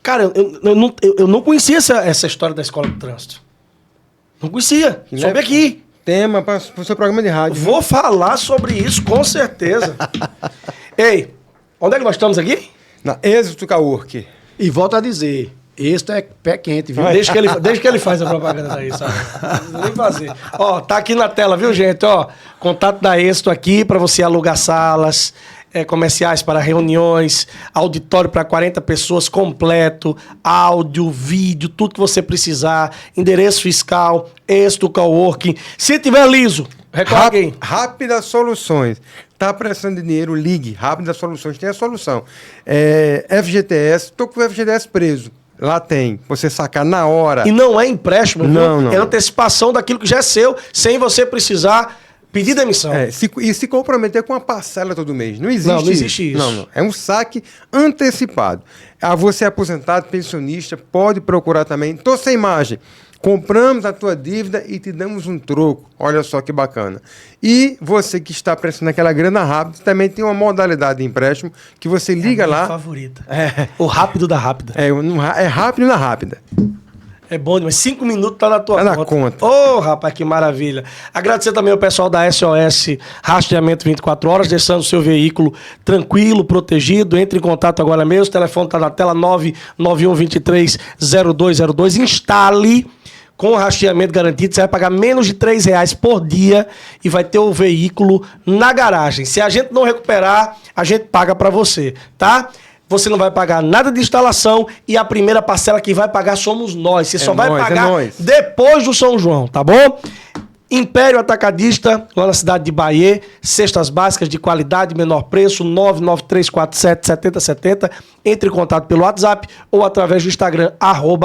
Cara, eu não conhecia essa história da escola de trânsito. Não conhecia. Soube aqui. Tema para o seu programa de rádio. Vou falar sobre isso, com certeza. Ei, onde é que nós estamos aqui? Na Êxito Coworking. E volto a dizer, este é pé quente, viu? Deixa que ele faz a propaganda daí, sabe? Não precisa nem fazer. Ó, tá aqui na tela, viu, gente? Ó, contato da Êxito aqui para você alugar salas comerciais para reuniões, auditório para 40 pessoas completo, áudio, vídeo, tudo que você precisar, endereço fiscal, Êxito Coworking. Se tiver liso, recorre aí. Rápidas Soluções. Tá precisando de dinheiro, ligue. Rápidas Soluções tem a solução. FGTS, tô com o FGTS preso. Lá tem. Você sacar na hora. E não é empréstimo, não. É antecipação daquilo que já é seu, sem você precisar pedir demissão. E se comprometer com a parcela todo mês. Não existe, não existe isso. Não. É um saque antecipado. Você aposentado, pensionista, pode procurar também. Tô sem margem. Compramos a tua dívida e te damos um troco. Olha só que bacana. E você que está precisando daquela grana rápida, também tem uma modalidade de empréstimo que você liga lá. Favorita. O rápido da rápida. É rápido na rápida. É bom demais. 5 minutos tá na tua conta. Tá na conta. Ô, rapaz, que maravilha. Agradecer também ao pessoal da SOS Rastreamento 24 horas, deixando o seu veículo tranquilo, protegido. Entre em contato agora mesmo. O telefone tá na tela, 991230202. Instale com rastreamento garantido. Você vai pagar menos de R$3 por dia e vai ter o veículo na garagem. Se a gente não recuperar, a gente paga para você, tá? Você não vai pagar nada de instalação e a primeira parcela que vai pagar somos nós. Você só vai pagar depois do São João, tá bom? Império Atacadista, lá na cidade de Bahia, cestas básicas de qualidade, menor preço, 993477070. Entre em contato pelo WhatsApp ou através do Instagram,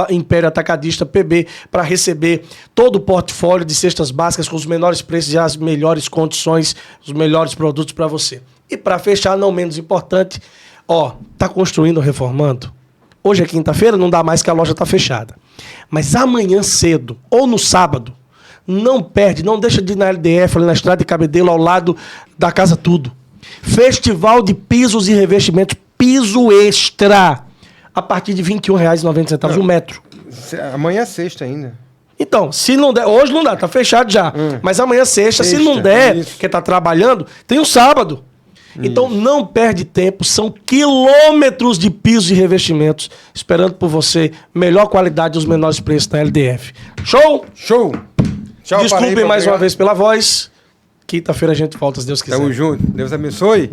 @Império Atacadista PB, para receber todo o portfólio de cestas básicas com os menores preços e as melhores condições, os melhores produtos para você. E para fechar, não menos importante, tá construindo ou reformando? Hoje é quinta-feira, não dá mais que a loja tá fechada. Mas amanhã cedo ou no sábado, não perde, não deixa de ir na LDF, ali na Estrada de Cabedelo, ao lado da Casa Tudo. Festival de pisos e revestimentos, piso extra, a partir de R$ 21,90 o metro. Amanhã é sexta ainda. Então, se não der, hoje não dá, tá fechado já. Mas amanhã sexta, se não der, que tá trabalhando, tem o sábado. Então não perde tempo, são quilômetros de pisos e revestimentos esperando por você, melhor qualidade e os menores preços na LDF. Show? Show! Tchau, Desculpem Paraíba, mais uma obrigado. vez pela voz. Quinta-feira a gente volta, se Deus quiser. Tamo junto. Deus abençoe.